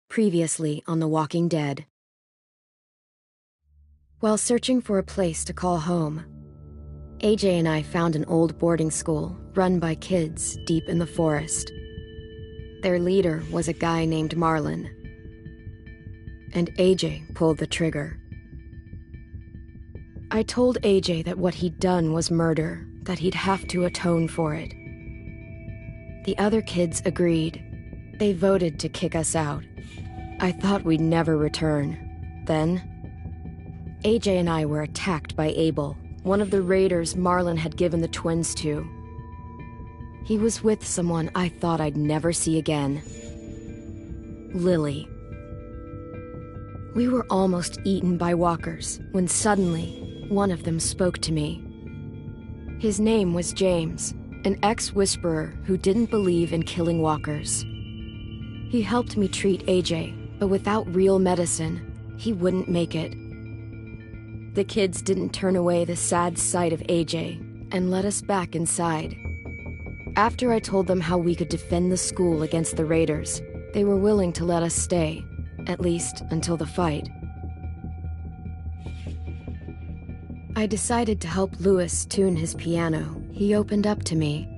Previously on The Walking Dead. While searching for a place to call home, AJ and I found an old boarding school run by kids deep in the forest. Their leader was a guy named Marlon, and AJ pulled the trigger. I told AJ that what he'd done was murder, that he'd have to atone for it. The other kids agreed. They voted to kick us out. I thought we'd never return. Then, AJ and I were attacked by Abel, one of the raiders Marlon had given the twins to. He was with someone I thought I'd never see again. Lily. We were almost eaten by walkers when suddenly one of them spoke to me. His name was James, an ex-whisperer who didn't believe in killing walkers. He helped me treat AJ, but without real medicine, he wouldn't make it. The kids didn't turn away the sad sight of AJ and let us back inside. After I told them how we could defend the school against the raiders, they were willing to let us stay, at least until the fight. I decided to help Louis tune his piano. He opened up to me,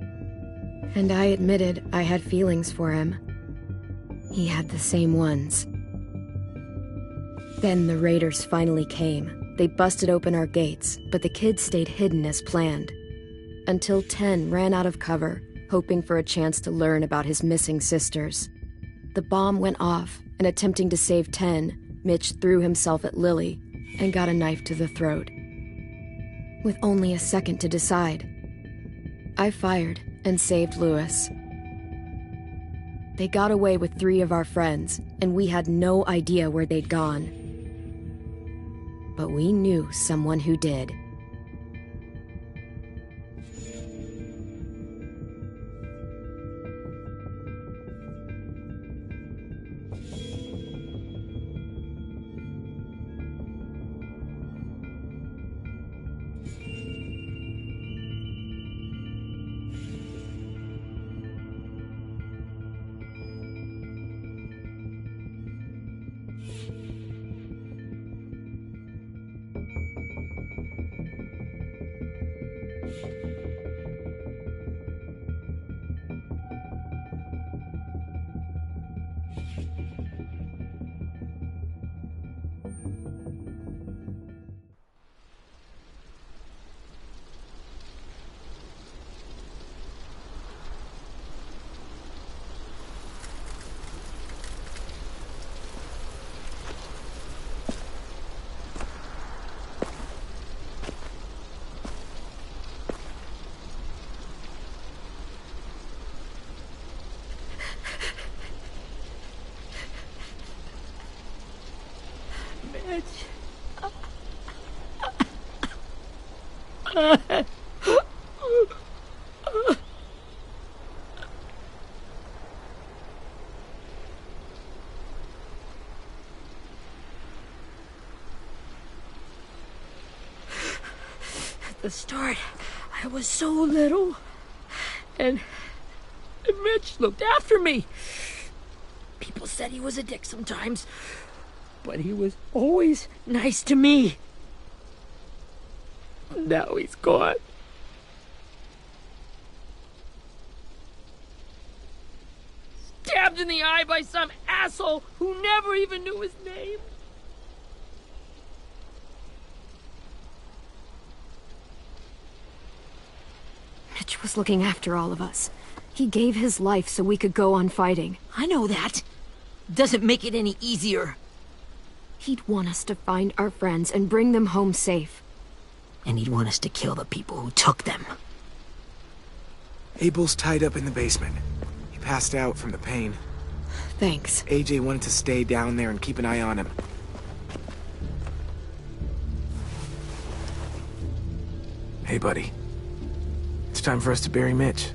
and I admitted I had feelings for him. He had the same ones. Then the raiders finally came. They busted open our gates, but the kids stayed hidden as planned. Until 10 ran out of cover, hoping for a chance to learn about his missing sisters. The bomb went off, and attempting to save 10, Mitch threw himself at Lily and got a knife to the throat. With only a second to decide, I fired and saved Louis. They got away with 3 of our friends, and we had no idea where they'd gone. But we knew someone who did. At the start, I was so little, and Mitch looked after me. People said he was a dick sometimes, but he was always nice to me. Now he's gone. Stabbed in the eye by some asshole who never even knew his name. Mitch was looking after all of us. He gave his life so we could go on fighting. I know that. Doesn't make it any easier. He'd want us to find our friends and bring them home safe. And he'd want us to kill the people who took them. Abel's tied up in the basement. He passed out from the pain. Thanks. AJ wanted to stay down there and keep an eye on him. Hey, buddy. It's time for us to bury Mitch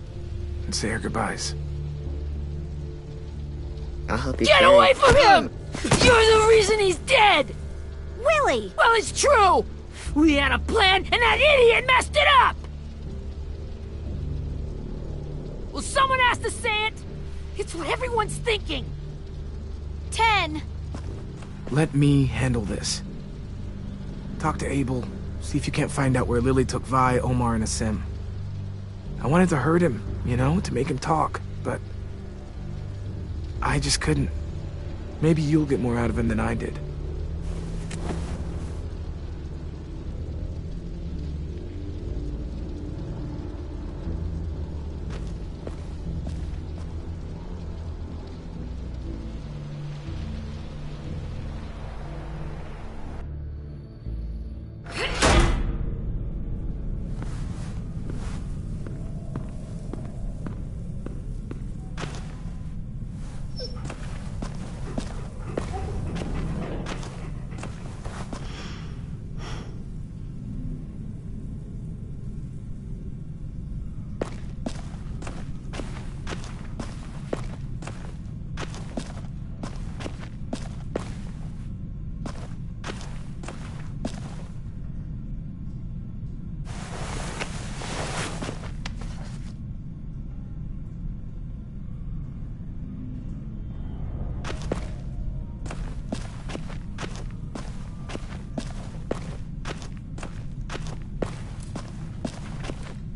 and say our goodbyes. I'll help you. Get away from him! You're the reason he's dead! Willie! Well, it's true! We had a plan, and that idiot messed it up! Well, someone has to say it! It's what everyone's thinking! 10. Let me handle this. Talk to Abel, see if you can't find out where Lily took Vi, Omar, and Asim. I wanted to hurt him, you know, to make him talk, but I just couldn't. Maybe you'll get more out of him than I did.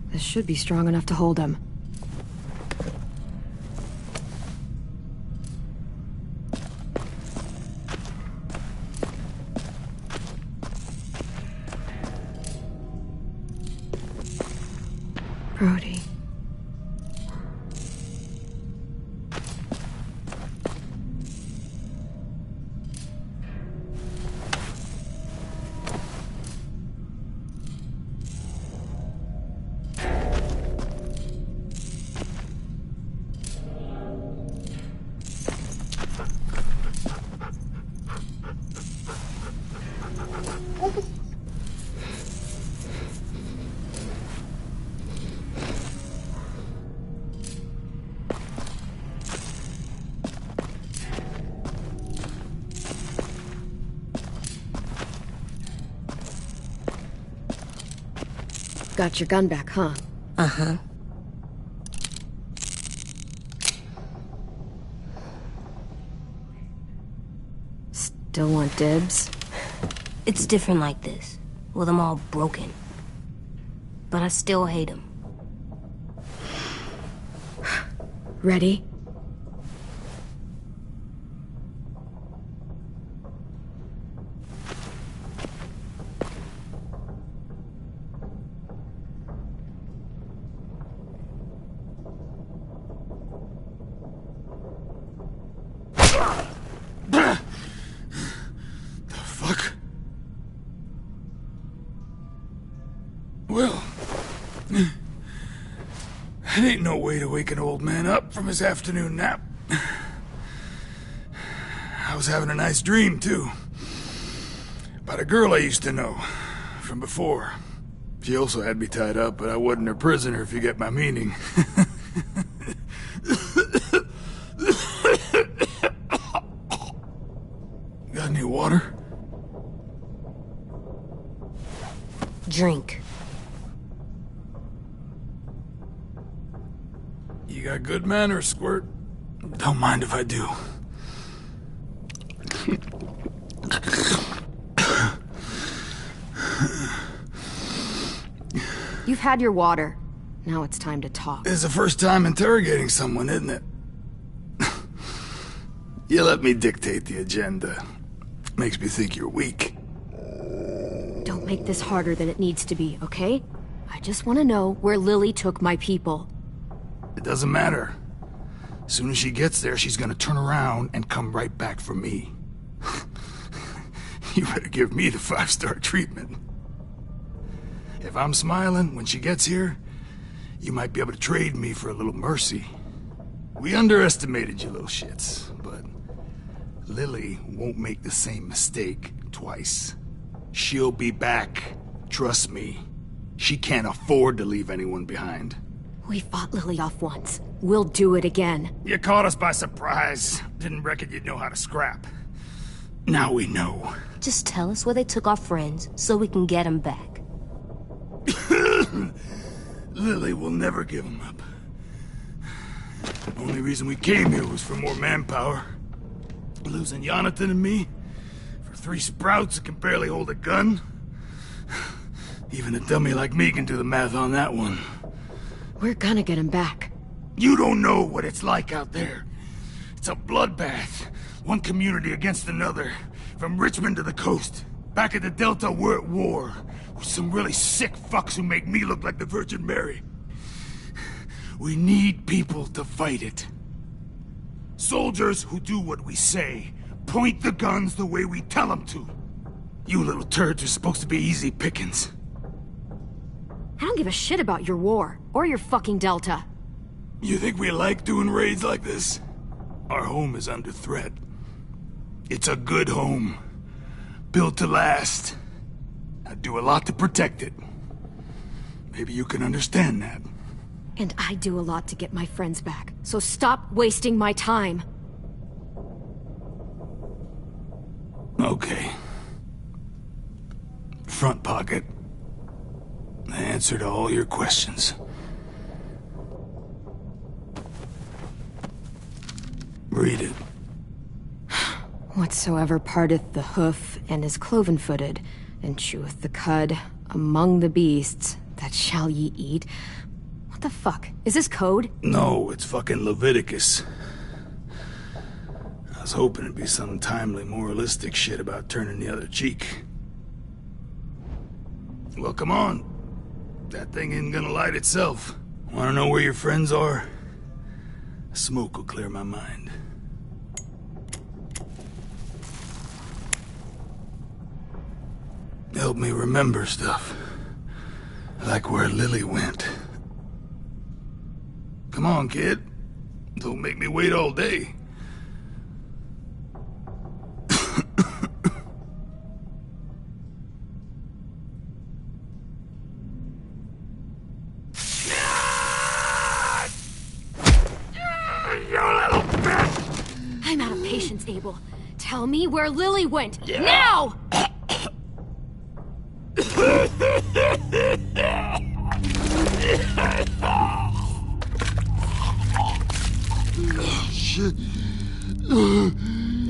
This should be strong enough to hold him. Brody. Got your gun back, huh? Uh-huh. Still want dibs? It's different like this, with them all broken. But I still hate him. Ready? Well, that ain't no way to wake an old man up from his afternoon nap. I was having a nice dream, too. About a girl I used to know from before. She also had me tied up, but I wasn't her prisoner, if you get my meaning. Got any water? Drink. You got good manners, Squirt. Don't mind if I do. You've had your water. Now it's time to talk. It's the first time interrogating someone, isn't it? You let me dictate the agenda. Makes me think you're weak. Don't make this harder than it needs to be, okay? I just want to know where Lily took my people. It doesn't matter. As soon as she gets there, she's gonna turn around and come right back for me. You better give me the 5-star treatment. If I'm smiling when she gets here, you might be able to trade me for a little mercy. We underestimated you little shits, but Lily won't make the same mistake twice. She'll be back. Trust me. She can't afford to leave anyone behind. We fought Lily off once. We'll do it again. You caught us by surprise. Didn't reckon you'd know how to scrap. Now we know. Just tell us where they took our friends so we can get them back. Lily will never give them up. The only reason we came here was for more manpower. Losing Jonathan and me for 3 sprouts that can barely hold a gun? Even a dummy like me can do the math on that one. We're gonna get him back. You don't know what it's like out there. It's a bloodbath. One community against another. From Richmond to the coast. Back at the Delta, we're at war. With some really sick fucks who make me look like the Virgin Mary. We need people to fight it. Soldiers who do what we say. Point the guns the way we tell them to. You little turds are supposed to be easy pickings. I don't give a shit about your war, or your fucking Delta. You think we like doing raids like this? Our home is under threat. It's a good home. Built to last. I do a lot to protect it. Maybe you can understand that. And I do a lot to get my friends back, so stop wasting my time. Okay. Front pocket. The answer to all your questions. Read it. Whatsoever parteth the hoof and is cloven-footed, and cheweth the cud among the beasts, that shall ye eat. What the fuck? Is this code? No, it's fucking Leviticus. I was hoping it'd be some timely, moralistic shit about turning the other cheek. Well, come on. That thing isn't gonna light itself. Wanna know where your friends are? Smoke will clear my mind. Help me remember stuff. Like where Lily went. Come on, kid. Don't make me wait all day. I'm out of patience, Abel. Tell me where Lily went. Yeah. Now! Oh, shit.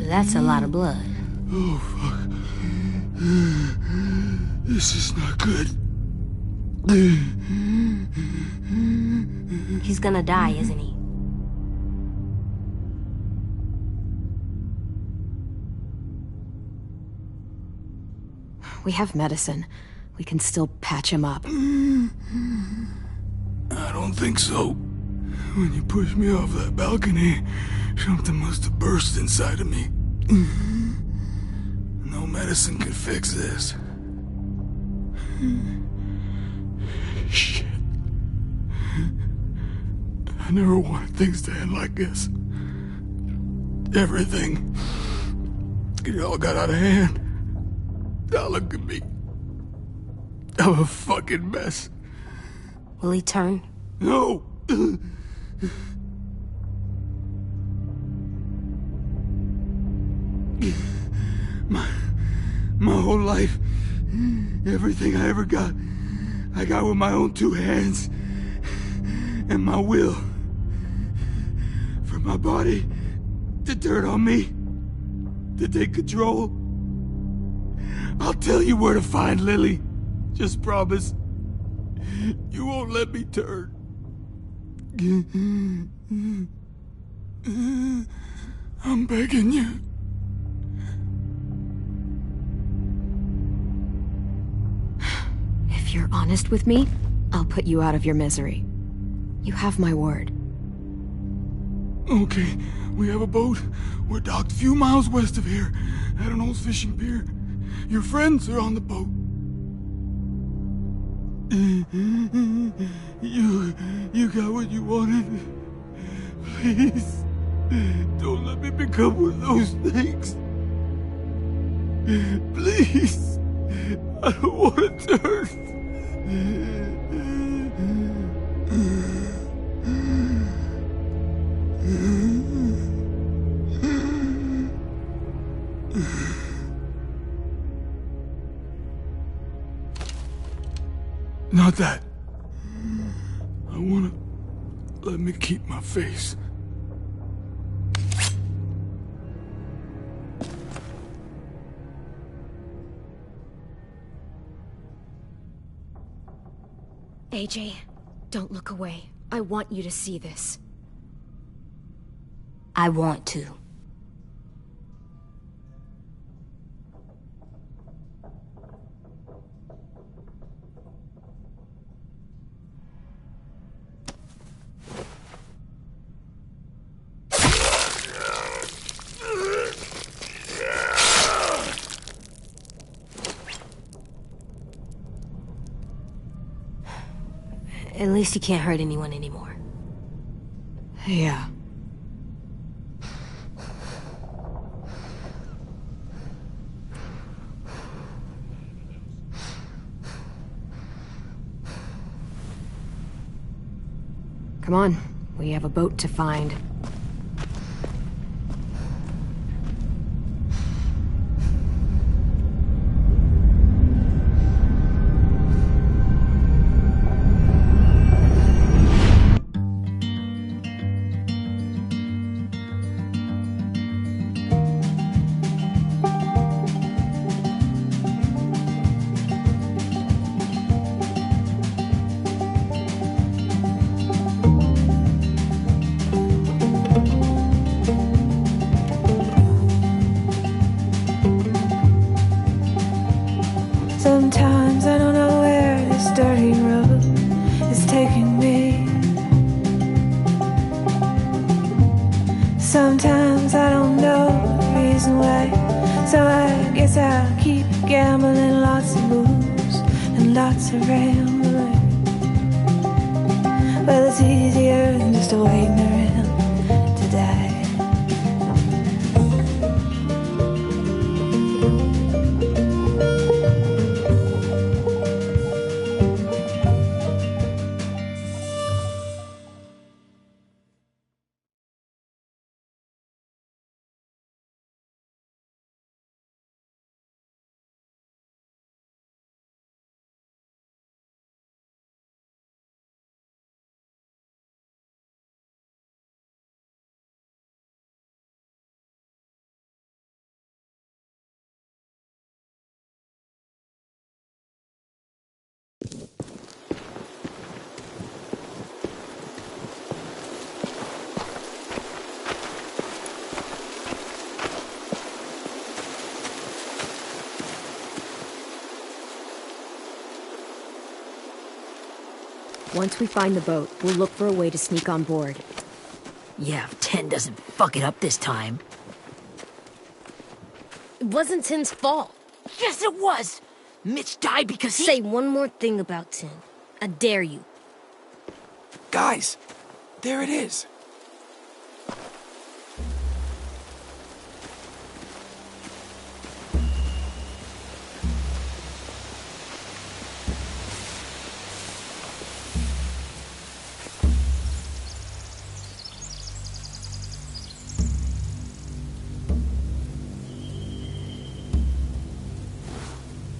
That's a lot of blood. Oh, fuck. This is not good. He's gonna die, isn't he? We have medicine. We can still patch him up. I don't think so. When you pushed me off that balcony, something must have burst inside of me. No medicine could fix this. Shit. I never wanted things to end like this. Everything. It all got out of hand. Now look at me. I'm a fucking mess. Will he turn? No! My whole life, everything I ever got, I got with my own 2 hands and my will. From my body to dirt on me, to take control. I'll tell you where to find Lily. Just promise. You won't let me turn. I'm begging you. If you're honest with me, I'll put you out of your misery. You have my word. Okay, we have a boat. We're docked a few miles west of here, at an old fishing pier. Your friends are on the boat. You got what you wanted. Please, don't let me become one of those things. Please, I don't want to turn. Not that. I wanna let me keep my face. AJ, don't look away. I want you to see this. I want to. At least you can't hurt anyone anymore. Yeah. Come on, we have a boat to find. Sometimes I don't know where this dirty road is taking me. Sometimes I don't know the reason why, so I guess I'll keep gambling, lots of moves and lots of rambling. Well, it's easier than just waiting around to die. Once we find the boat, we'll look for a way to sneak on board. Yeah, if 10 doesn't fuck it up this time. It wasn't Tim's fault. Yes, it was! Mitch died because he... Say one more thing about Tim. I dare you. Guys, there it is.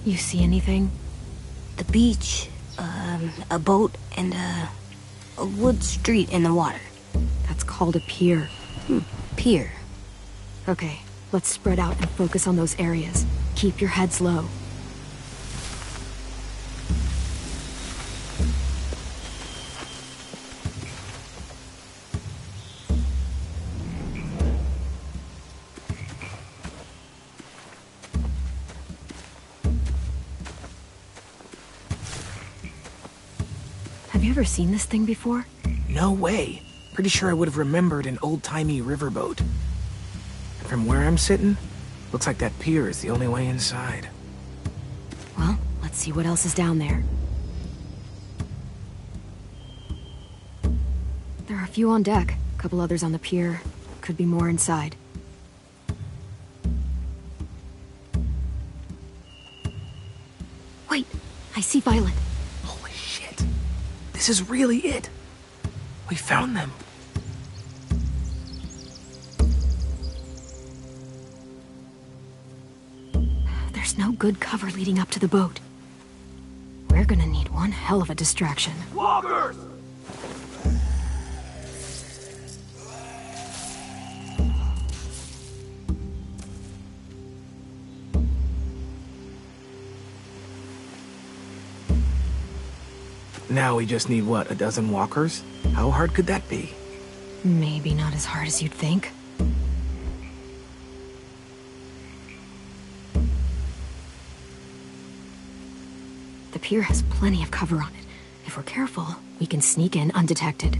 You see anything? The beach, a boat, and a wood street in the water. That's called a pier. Pier. Okay, let's spread out and focus on those areas. Keep your heads low. Have you ever seen this thing before? No way. Pretty sure I would have remembered an old-timey riverboat. And from where I'm sitting, looks like that pier is the only way inside. Well, let's see what else is down there. There are a few on deck, a couple others on the pier. Could be more inside. Wait, I see Violet. Holy shit. This is really it. We found them. There's no good cover leading up to the boat. We're gonna need one hell of a distraction. Walkers! Now we just need, what, a dozen walkers? How hard could that be? Maybe not as hard as you'd think. The pier has plenty of cover on it. If we're careful, we can sneak in undetected.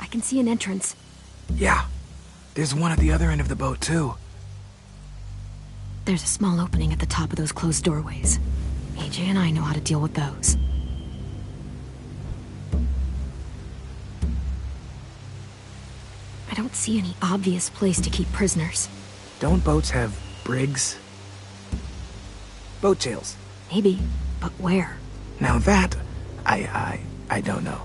I can see an entrance. Yeah. There's one at the other end of the boat, too. There's a small opening at the top of those closed doorways. AJ and I know how to deal with those. I don't see any obvious place to keep prisoners. Don't boats have brigs? Boat jails. Maybe, but where? Now that, I don't know.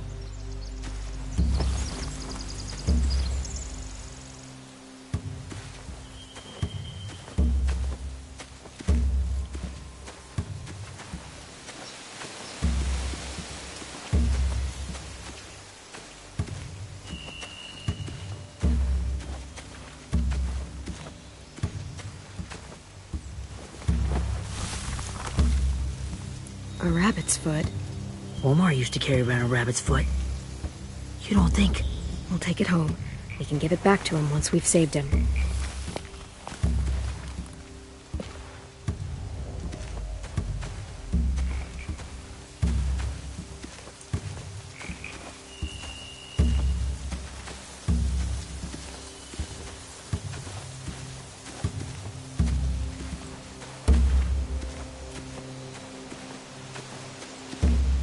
A rabbit's foot. Omar used to carry around a rabbit's foot. You don't think? We'll take it home. We can give it back to him once we've saved him.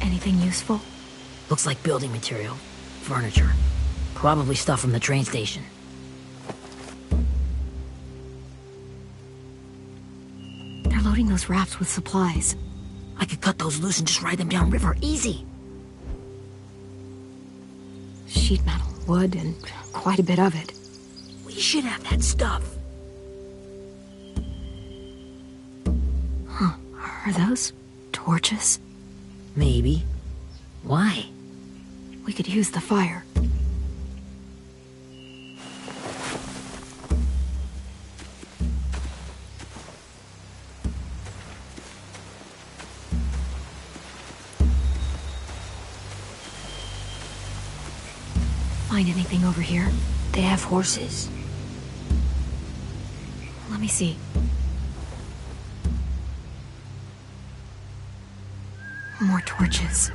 Anything useful? Looks like building material. Furniture. Probably stuff from the train station. They're loading those rafts with supplies. I could cut those loose and just ride them downriver. Easy. Sheet metal, wood, and quite a bit of it. We should have that stuff. Huh. Are those torches? Maybe. Why? We could use the fire. Find anything over here? They have horses. Let me see. More torches.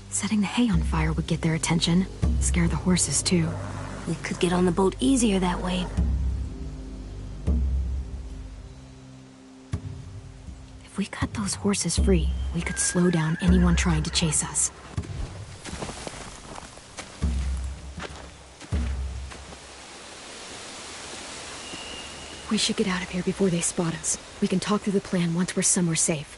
Setting the hay on fire would get their attention. Scare the horses, too. We could get on the boat easier that way. If we cut those horses free, we could slow down anyone trying to chase us. We should get out of here before they spot us. We can talk through the plan once we're somewhere safe.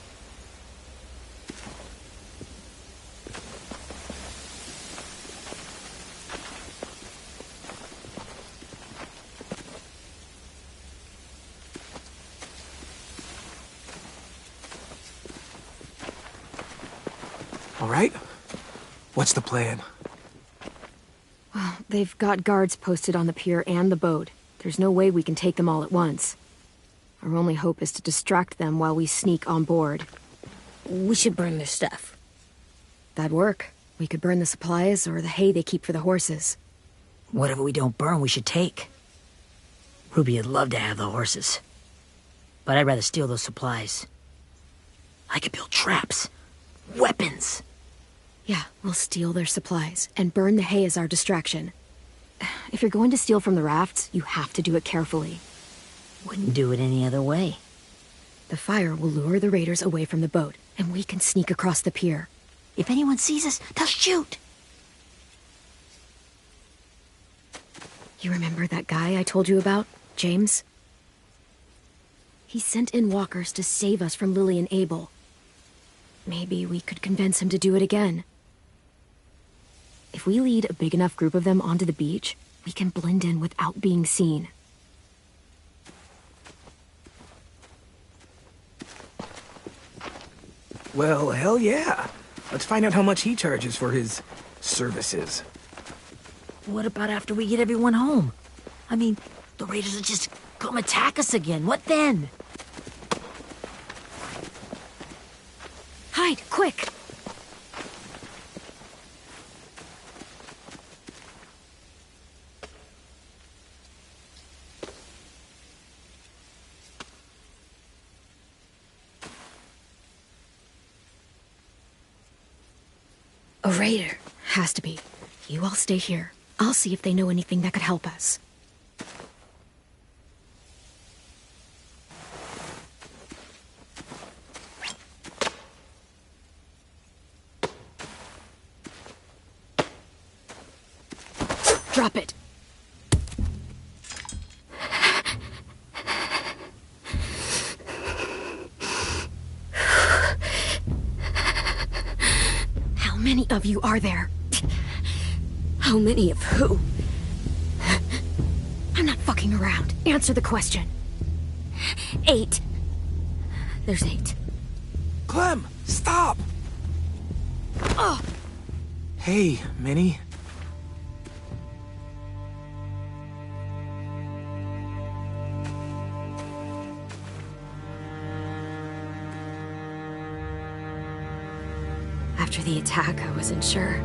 All right? What's the plan? Well, they've got guards posted on the pier and the boat. There's no way we can take them all at once. Our only hope is to distract them while we sneak on board. We should burn their stuff. That'd work. We could burn the supplies or the hay they keep for the horses. Whatever we don't burn, we should take. Ruby'd love to have the horses. But I'd rather steal those supplies. I could build traps. Weapons. Yeah, we'll steal their supplies and burn the hay as our distraction. If you're going to steal from the rafts, you have to do it carefully. Wouldn't do it any other way. The fire will lure the raiders away from the boat, and we can sneak across the pier. If anyone sees us, they'll shoot. You remember that guy I told you about, James? He sent in walkers to save us from Lily and Abel. Maybe we could convince him to do it again. If we lead a big enough group of them onto the beach, we can blend in without being seen. Well, hell yeah. Let's find out how much he charges for his services. What about after we get everyone home? I mean, the raiders will just come attack us again. What then? Hide, quick! A raider. Has to be. You all stay here. I'll see if they know anything that could help us. Drop it. How many of you are there? How many of who? I'm not fucking around. Answer the question. 8. There's 8. Clem, stop! Oh! Hey, Minnie. After the attack, I wasn't sure.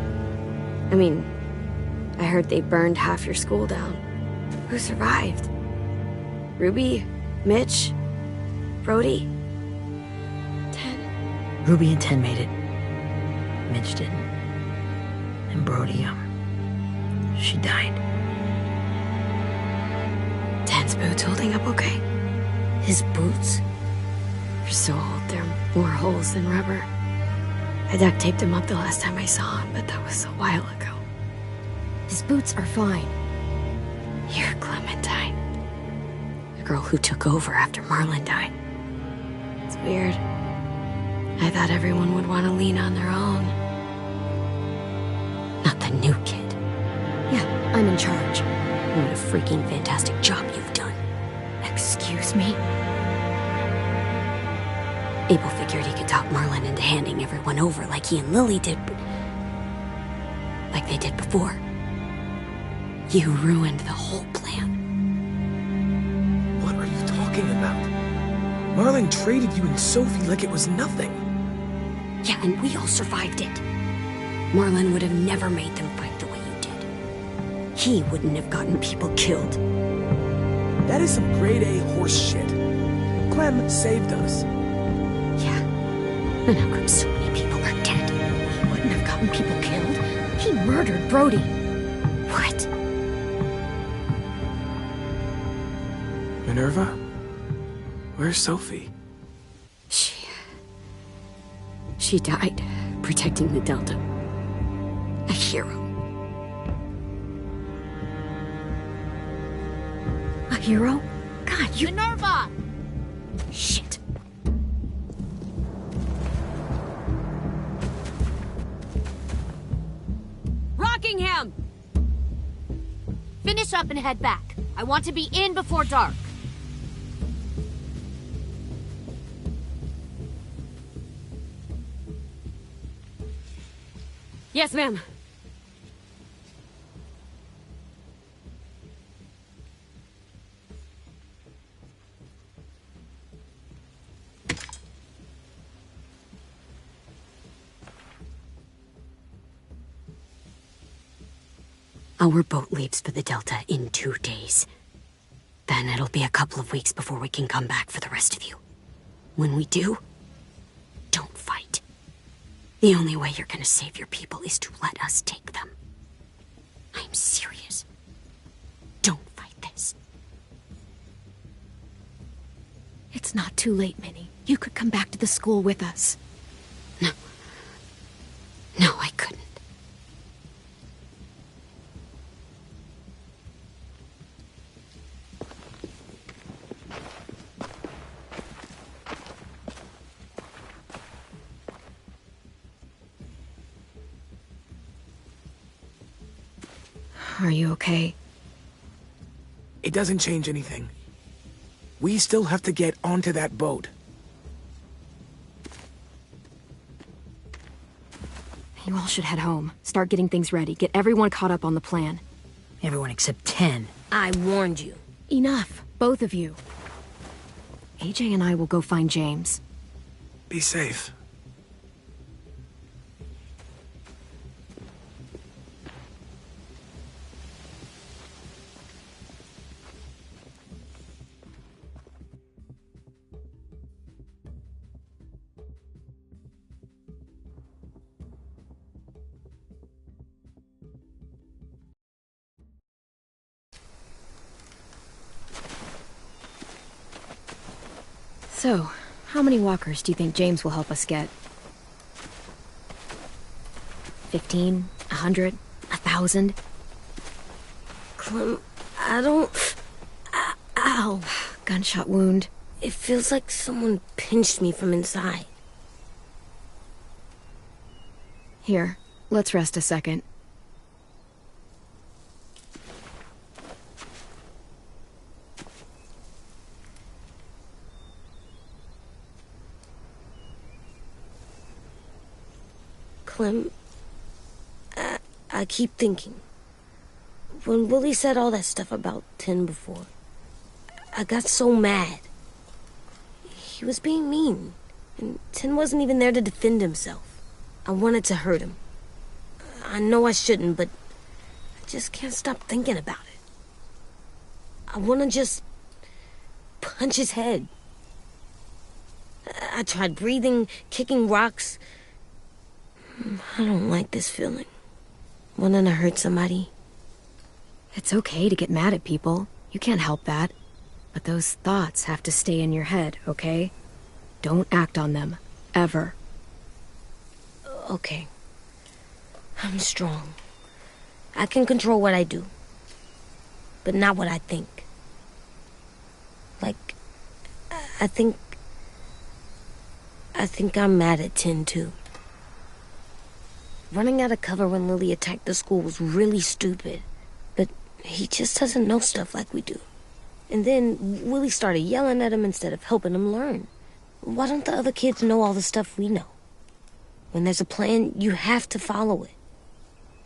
I mean, I heard they burned half your school down. Who survived? Ruby? Mitch? Brody? 10? Ruby and 10 made it. Mitch didn't. And Brody, she died. 10's boots holding up okay? His boots? They're so old, there are more holes than rubber. I duct taped him up the last time I saw him, but that was a while ago. His boots are fine. You're Clementine. The girl who took over after Marlon died. It's weird. I thought everyone would want to lean on their own. Not the new kid. Yeah, I'm in charge. What a freaking fantastic job you've done. Excuse me? Abel figured he could talk Marlon into handing everyone over like he and Lily did, but... like they did before. You ruined the whole plan. What are you talking about? Marlon traded you and Sophie like it was nothing. Yeah, and we all survived it. Marlon would have never made them fight the way you did. He wouldn't have gotten people killed. That is some grade A horse shit. Clem saved us. Yeah, and how come so many people are dead? He wouldn't have gotten people killed. He murdered Brody. What? Minerva? Where's Sophie? She died, protecting the Delta. A hero. A hero? God, you... Minerva! Shit. Rockingham! Finish up and head back. I want to be in before dark. Yes, ma'am. Our boat leaves for the Delta in 2 days. Then it'll be a couple of weeks before we can come back for the rest of you. When we do, don't fight. The only way you're gonna save your people is to let us take them. I'm serious. Don't fight this. It's not too late, Minnie. You could come back to the school with us. No. No, I couldn't. Are you okay? It doesn't change anything. We still have to get onto that boat. You all should head home. Start getting things ready. Get everyone caught up on the plan. Everyone except 10. I warned you. Enough, both of you. AJ and I will go find James. Be safe. So, how many walkers do you think James will help us get? 15? 100? 1,000? Clem, I don't... Ow. Gunshot wound. It feels like someone pinched me from inside. Here, let's rest a second. Clem, I keep thinking. When Willie said all that stuff about 10 before, I got so mad. He was being mean, and 10 wasn't even there to defend himself. I wanted to hurt him. I know I shouldn't, but I just can't stop thinking about it. I want to just punch his head. I tried breathing, kicking rocks. I don't like this feeling. Wanting to hurt somebody. It's okay to get mad at people. You can't help that. But those thoughts have to stay in your head, okay? Don't act on them. Ever. Okay. I'm strong. I can control what I do. But not what I think. Like, I think I'm mad at 10 too. Running out of cover when Lily attacked the school was really stupid. But he just doesn't know stuff like we do. And then Willie started yelling at him instead of helping him learn. Why don't the other kids know all the stuff we know? When there's a plan, you have to follow it.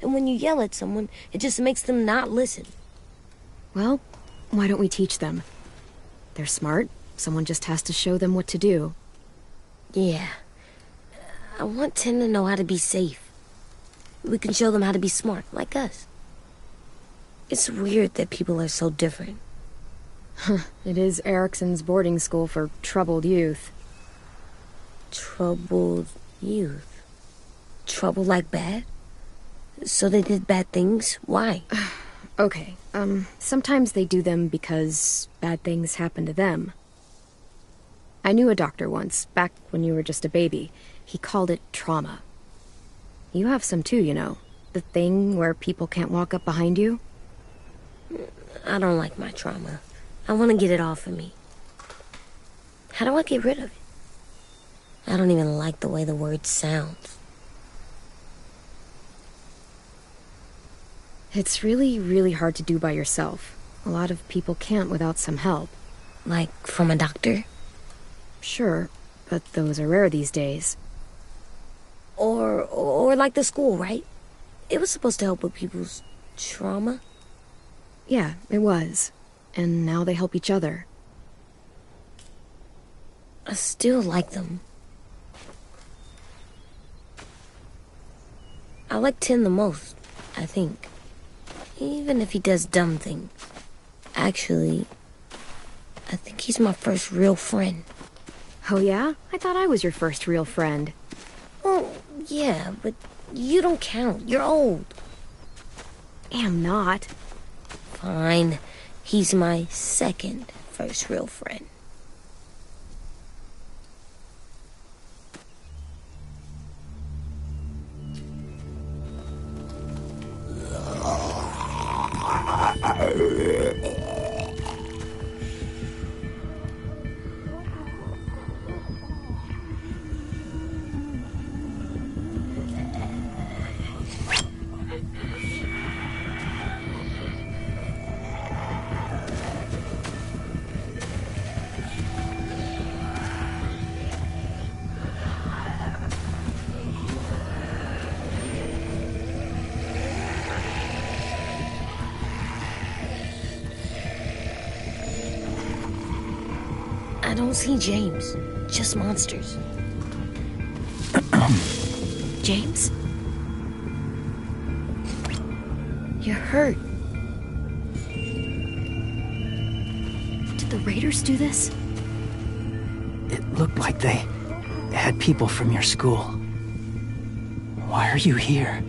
And when you yell at someone, it just makes them not listen. Well, why don't we teach them? They're smart. Someone just has to show them what to do. Yeah. I want 10 to know how to be safe. We can show them how to be smart, like us. It's weird that people are so different. It is Erickson's boarding school for troubled youth. Troubled youth? Trouble like bad? So they did bad things? Why? Okay, sometimes they do them because bad things happen to them. I knew a doctor once, back when you were just a baby. He called it trauma. You have some too, you know. The thing where people can't walk up behind you. I don't like my trauma. I want to get it off of me. How do I get rid of it? I don't even like the way the word sounds. It's really, really hard to do by yourself. A lot of people can't without some help. Like from a doctor? Sure, but those are rare these days. Or like the school, right? It was supposed to help with people's trauma. Yeah, it was. And now they help each other. I still like them. I like 10 the most, I think. Even if he does dumb things. Actually, I think he's my first real friend. Oh yeah? I thought I was your first real friend. Well, yeah, but you don't count. You're old. Am not. Fine. He's my second first real friend. don't see James. Just monsters. James? You're hurt. Did the raiders do this? It looked like they had people from your school. Why are you here?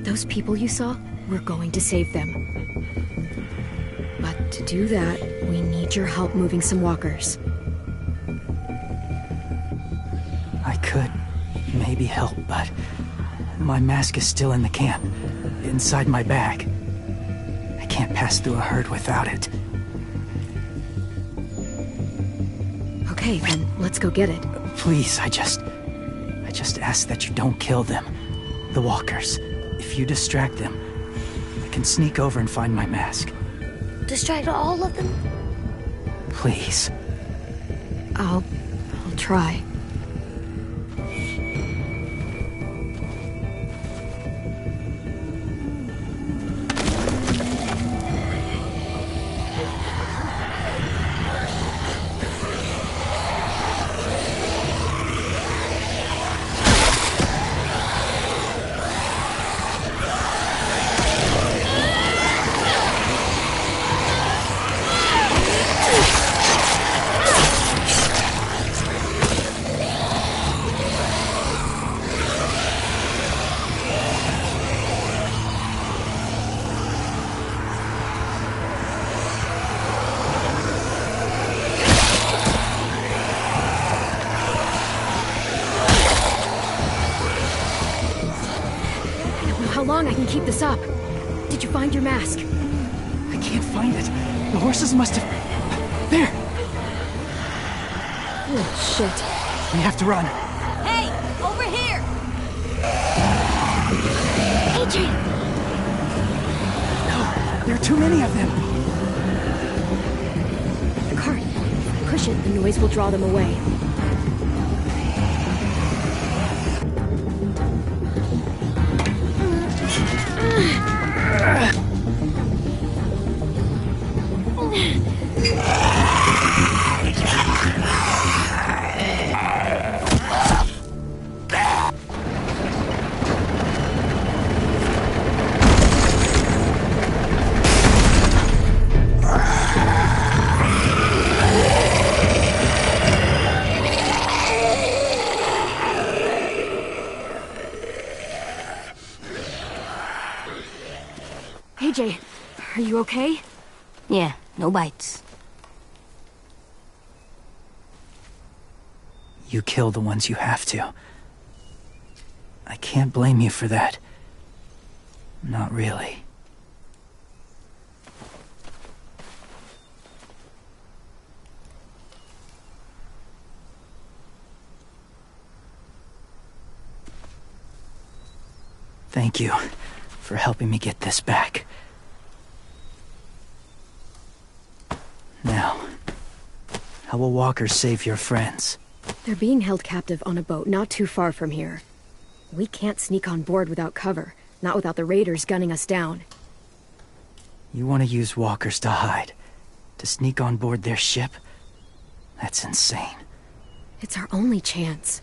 Those people you saw, we're going to save them. But to do that, we need your help moving some walkers. I could maybe help, but my mask is still in the camp, inside my bag. I can't pass through a herd without it. Okay, then let's go get it. Please, I just ask that you don't kill them. The walkers. If you distract them, I can sneak over and find my mask. Distract all of them? Please. I'll try. How long I can keep this up? Did you find your mask? I can't find it. The horses must have... There! Oh, shit. We have to run. Hey, over here! AJ! No, there are too many of them. The cart. Push it, the noise will draw them away. AJ, are you okay? Yeah, no bites. You kill the ones you have to. I can't blame you for that. Not really. Thank you for helping me get this back. Now, how will walkers save your friends? They're being held captive on a boat not too far from here. We can't sneak on board without cover, not without the raiders gunning us down. You want to use walkers to hide? To sneak on board their ship? That's insane. It's our only chance.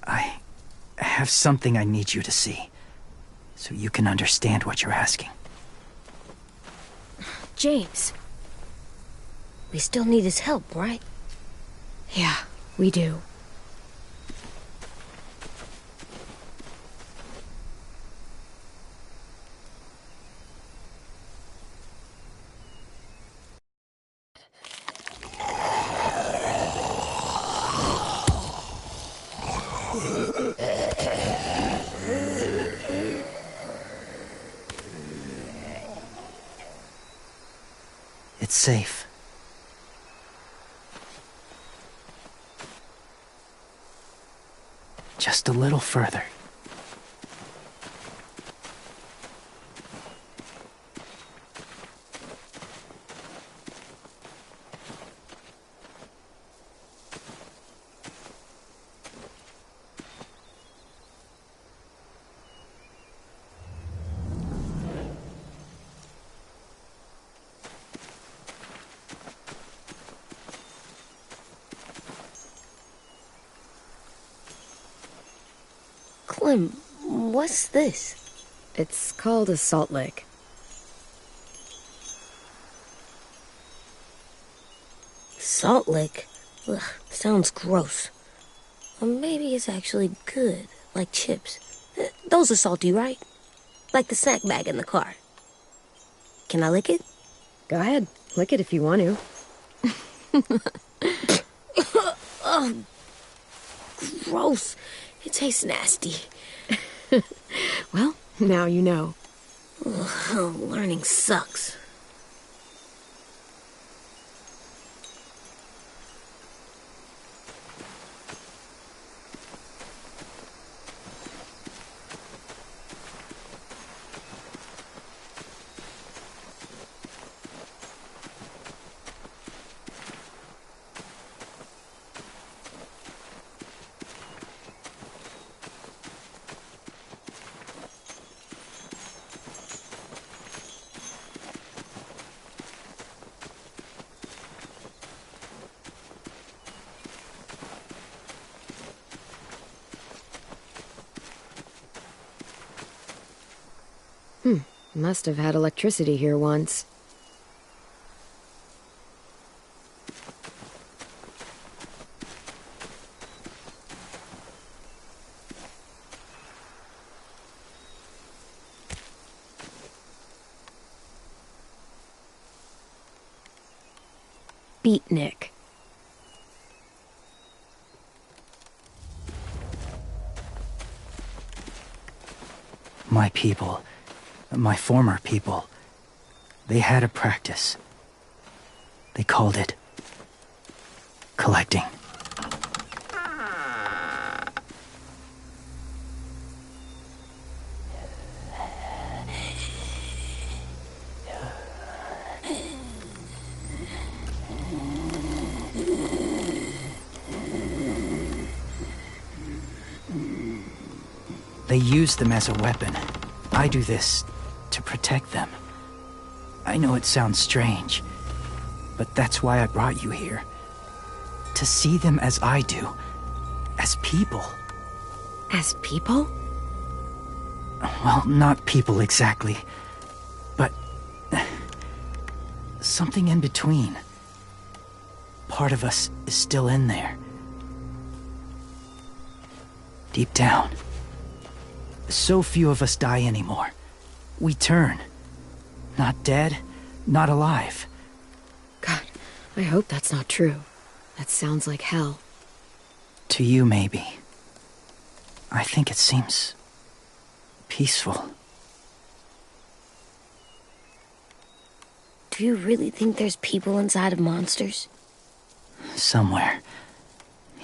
I have something I need you to see, so you can understand what you're asking. James. We still need his help, right? Yeah, we do. It's safe. Just a little further. Clem, what's this? It's called a salt lick. Salt lick? Ugh, sounds gross. Or maybe it's actually good, like chips. Those are salty, right? Like the snack bag in the car. Can I lick it? Go ahead, lick it if you want to. Oh, gross. It tastes nasty. Well, now you know. Ugh, learning sucks. Must have had electricity here once. Beatnik. My people, my former people, they had a practice. They called it collecting. They use them as a weapon. I do this to protect them. I know it sounds strange, but that's why I brought you here. To see them as I do. As people. As people? Well, not people exactly, but something in between. Part of us is still in there. Deep down. So few of us die anymore. We turn. Not dead, not alive. God, I hope that's not true. That sounds like hell. To you, maybe. I think it seems peaceful. Do you really think there's people inside of monsters? Somewhere.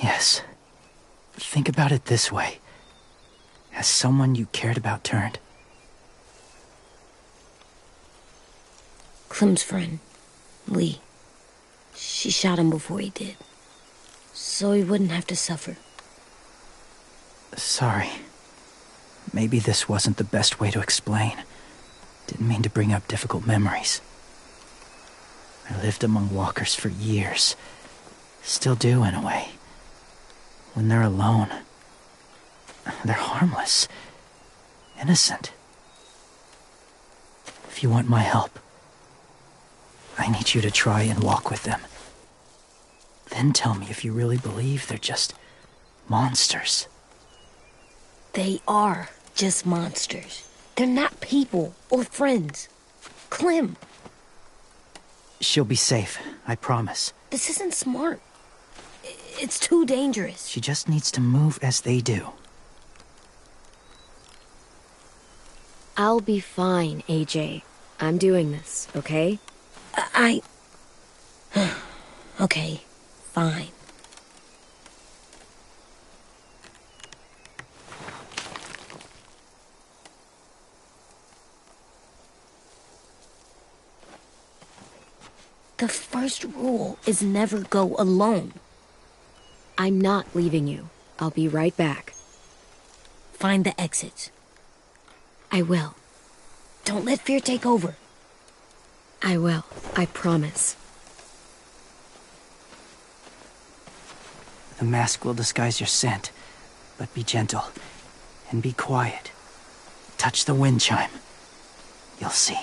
Yes. Think about it this way. Has someone you cared about turned? Clem's friend, Lee. She shot him before he did. So he wouldn't have to suffer. Sorry. Maybe this wasn't the best way to explain. Didn't mean to bring up difficult memories. I lived among walkers for years. Still do, in a way. When they're alone, they're harmless. Innocent. If you want my help, I need you to try and walk with them. Then tell me if you really believe they're just monsters. They are just monsters. They're not people or friends. Clem, She'll be safe, I promise. this isn't smart. It's too dangerous. She just needs to move as they do. I'll be fine, AJ. I'm doing this, okay? Okay, fine. The first rule is never go alone. I'm not leaving you. I'll be right back. Find the exits. I will. Don't let fear take over. I will. I promise. The mask will disguise your scent, but be gentle. And be quiet. Touch the wind chime. You'll see.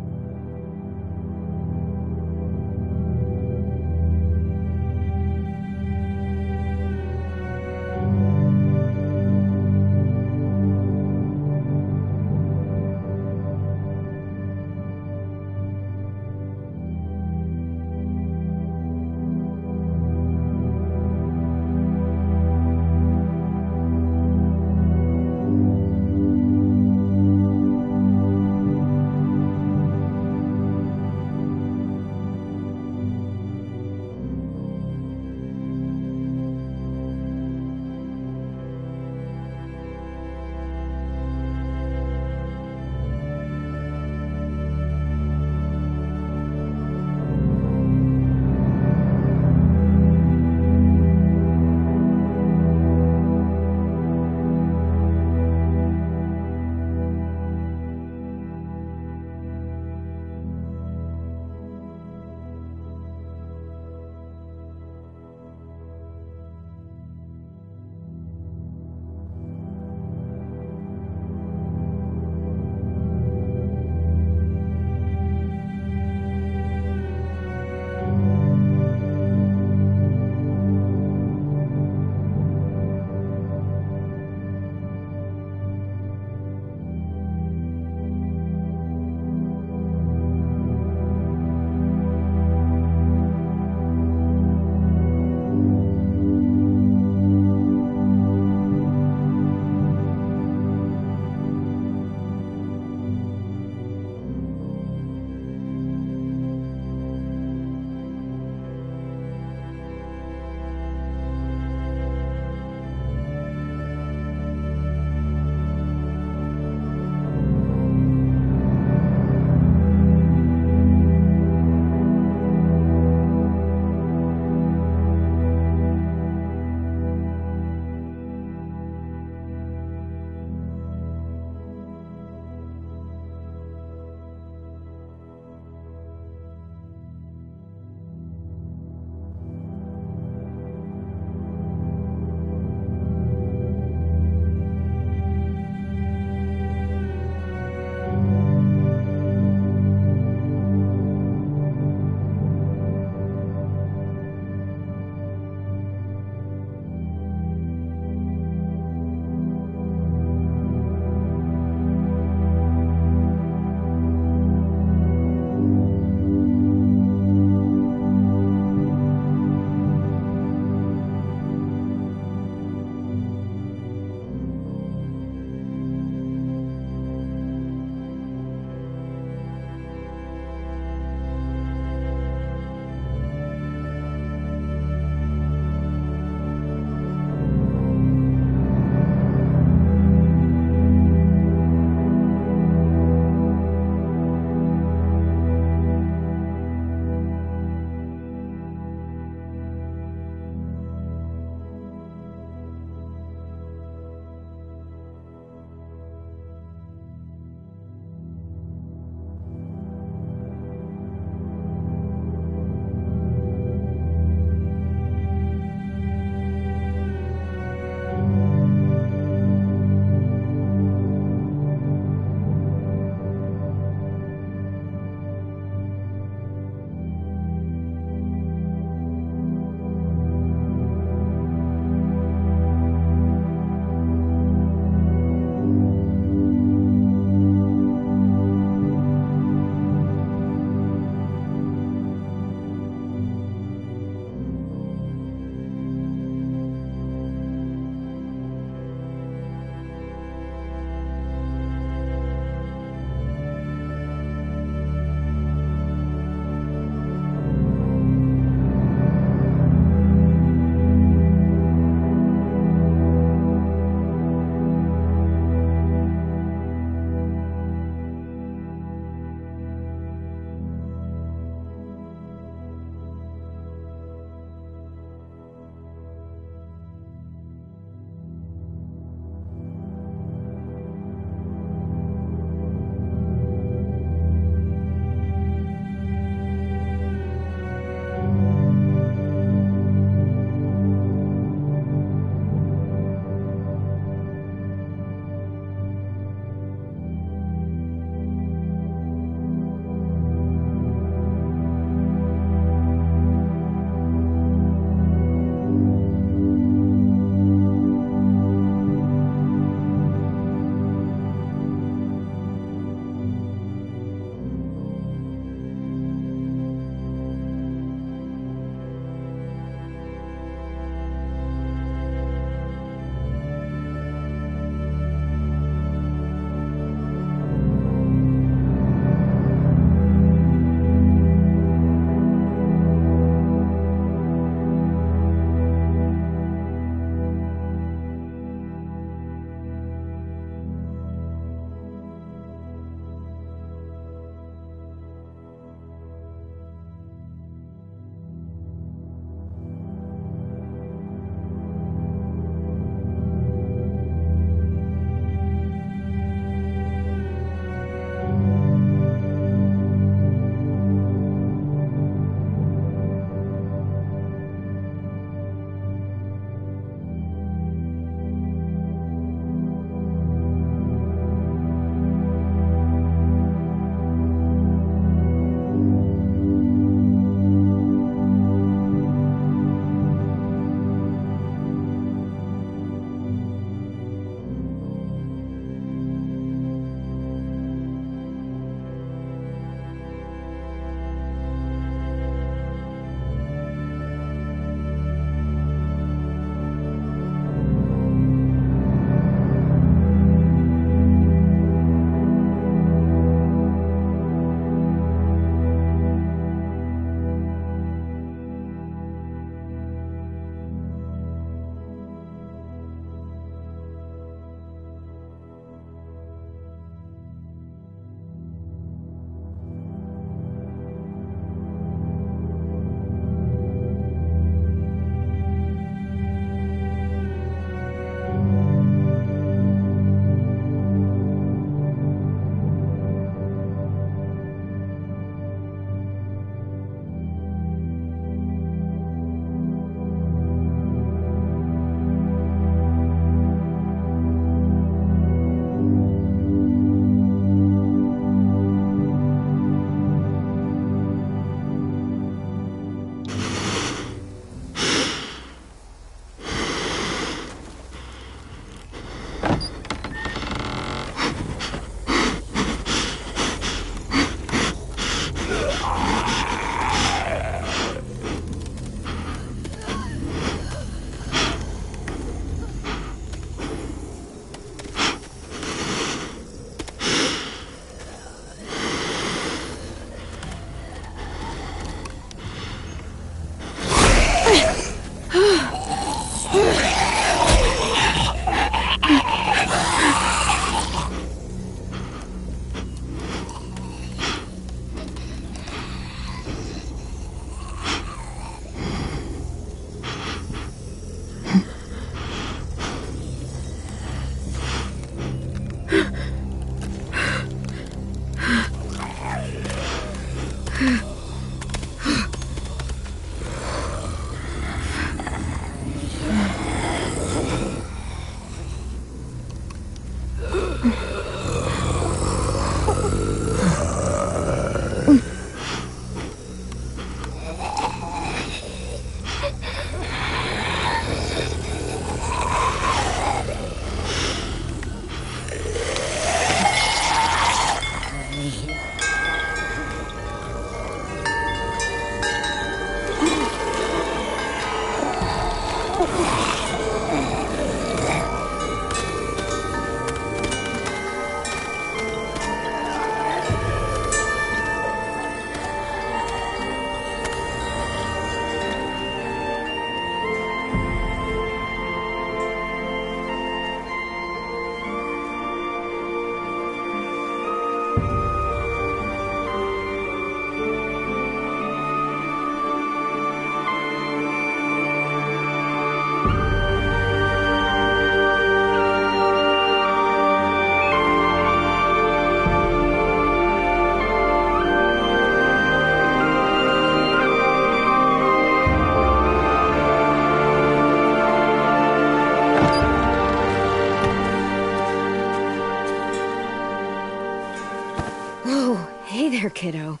Kiddo.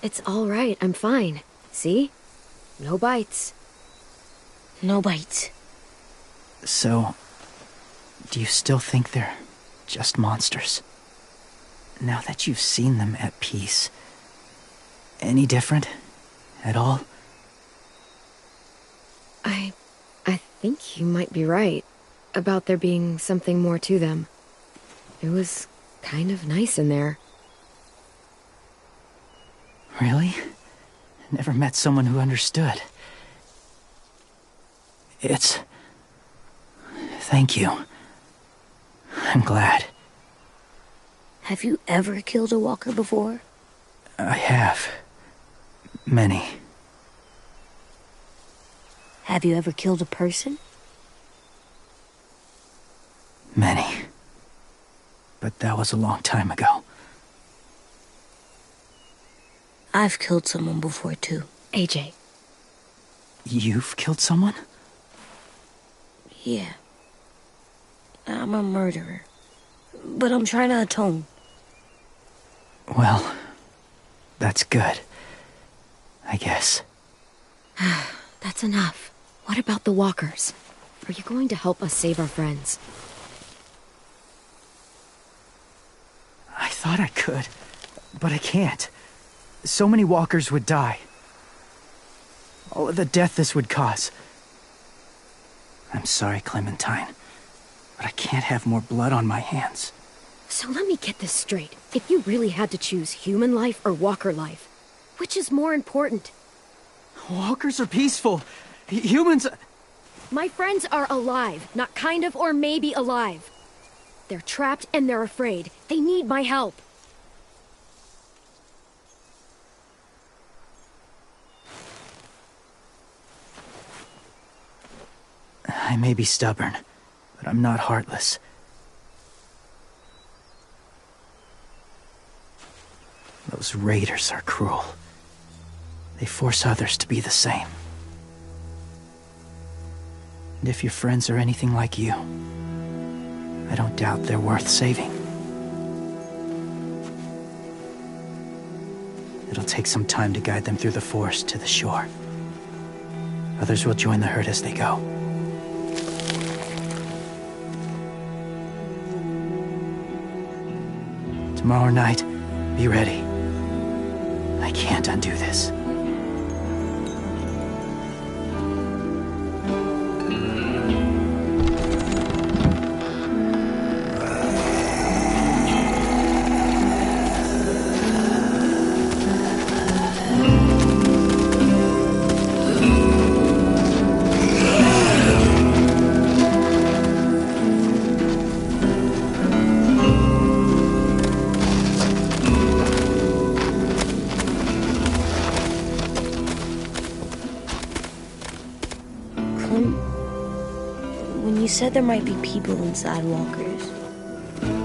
It's all right. I'm fine. See? No bites. No bites. So, do you still think they're just monsters? Now that you've seen them at peace, any different at all? I think you might be right about there being something more to them. It was kind of nice in there. Really? Never met someone who understood. Thank you. I'm glad. Have you ever killed a walker before? I have. Many. Have you ever killed a person? Many. But that was a long time ago. I've killed someone before, too. AJ. You've killed someone? Yeah. I'm a murderer. But I'm trying to atone. Well, that's good. I guess. That's enough. What about the walkers? Are you going to help us save our friends? I thought I could, but I can't. So many walkers would die. All of the death this would cause. I'm sorry, Clementine, but I can't have more blood on my hands. So let me get this straight. If you really had to choose human life or walker life, which is more important? Walkers are peaceful. Humans... My friends are alive, not kind of or maybe alive. They're trapped and they're afraid. They need my help. I may be stubborn, but I'm not heartless. Those raiders are cruel. They force others to be the same. And if your friends are anything like you, I don't doubt they're worth saving. It'll take some time to guide them through the forest to the shore. Others will join the herd as they go. Tomorrow night, be ready. I can't undo this. When you said there might be people inside walkers,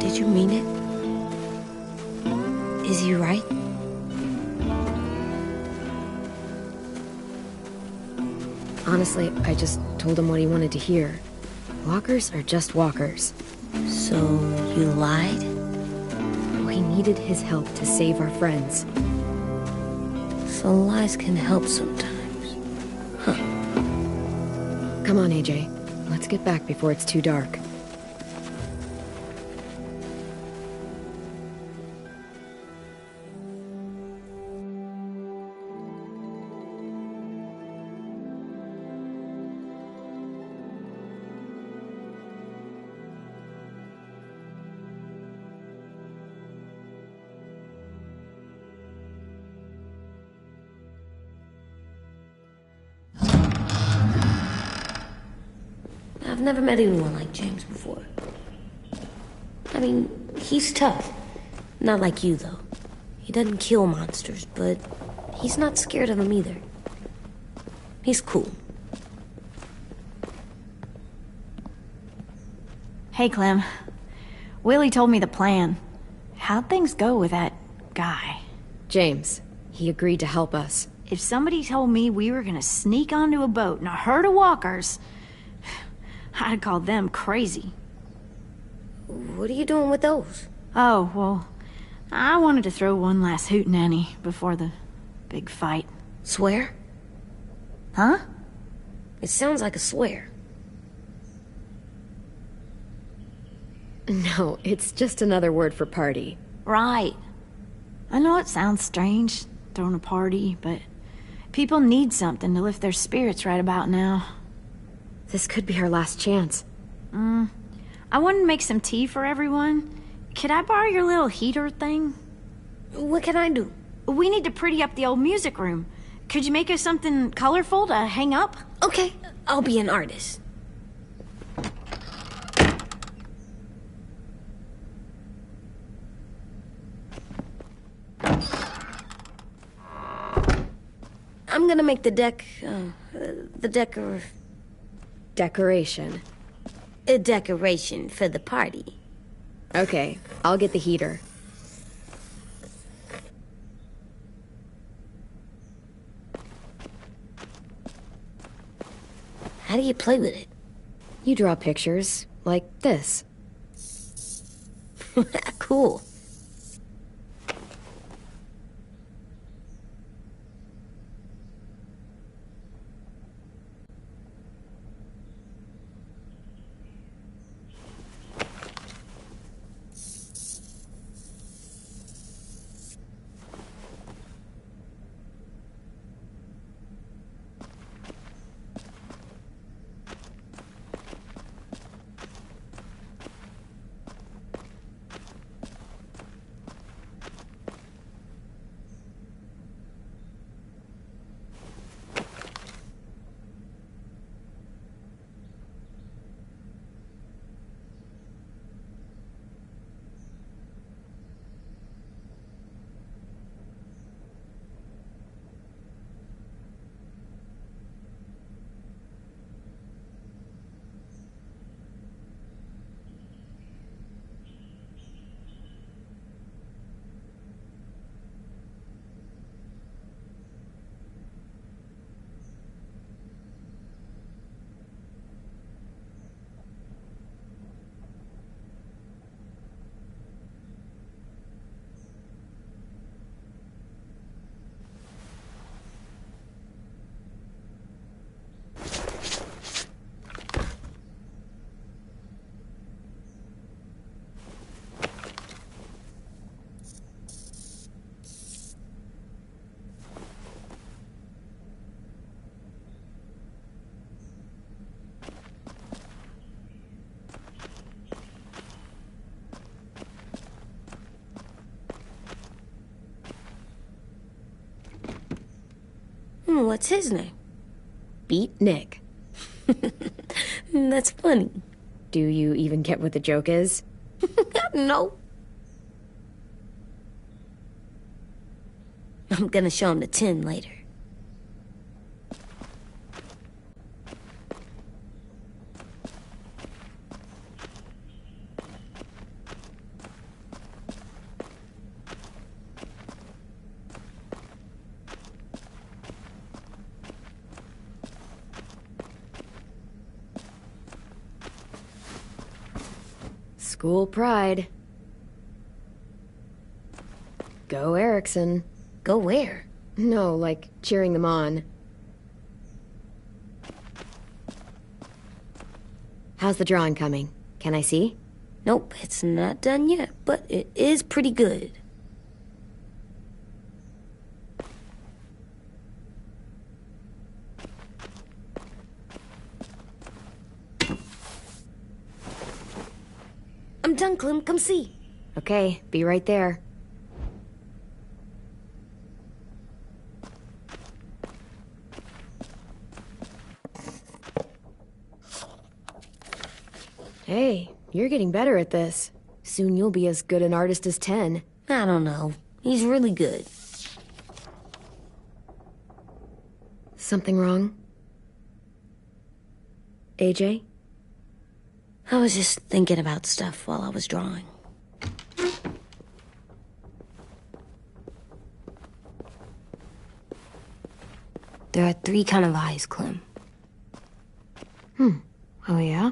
did you mean it? Is he right? Honestly, I just told him what he wanted to hear. Walkers are just walkers. So, you lied? We needed his help to save our friends. So lies can help sometimes. Huh. Come on, AJ. Let's get back before it's too dark. I've never met anyone like James before. I mean, he's tough. Not like you, though. He doesn't kill monsters, but he's not scared of them either. He's cool. Hey, Clem. Willie told me the plan. How'd things go with that guy? James, he agreed to help us. If somebody told me we were gonna sneak onto a boat in a herd of walkers, I'd call them crazy. What are you doing with those? Oh, well, I wanted to throw one last hootenanny before the big fight. Swear? Huh? It sounds like a swear. No, it's just another word for party. Right. I know it sounds strange, throwing a party, but people need something to lift their spirits right about now. This could be our last chance. I wanted to make some tea for everyone. Could I borrow your little heater thing? What can I do? We need to pretty up the old music room. Could you make us something colorful to hang up? Okay, I'll be an artist. I'm gonna make the Decoration. a decoration for the party. Okay, I'll get the heater. How do you play with it? You draw pictures, like this. Cool. What's his name? Beat Nick. That's funny. Do you even get what the joke is? No. I'm gonna show him the tin later. School pride. Go Erickson. Go where? No, like cheering them on. How's the drawing coming? Can I see? Nope, it's not done yet, but it is pretty good. I'm done, Clem. Come see. Okay, be right there. Hey, you're getting better at this. Soon you'll be as good an artist as 10. I don't know. He's really good. Something wrong? AJ? I was just thinking about stuff while I was drawing. There are 3 kinds of eyes, Clem. Oh yeah?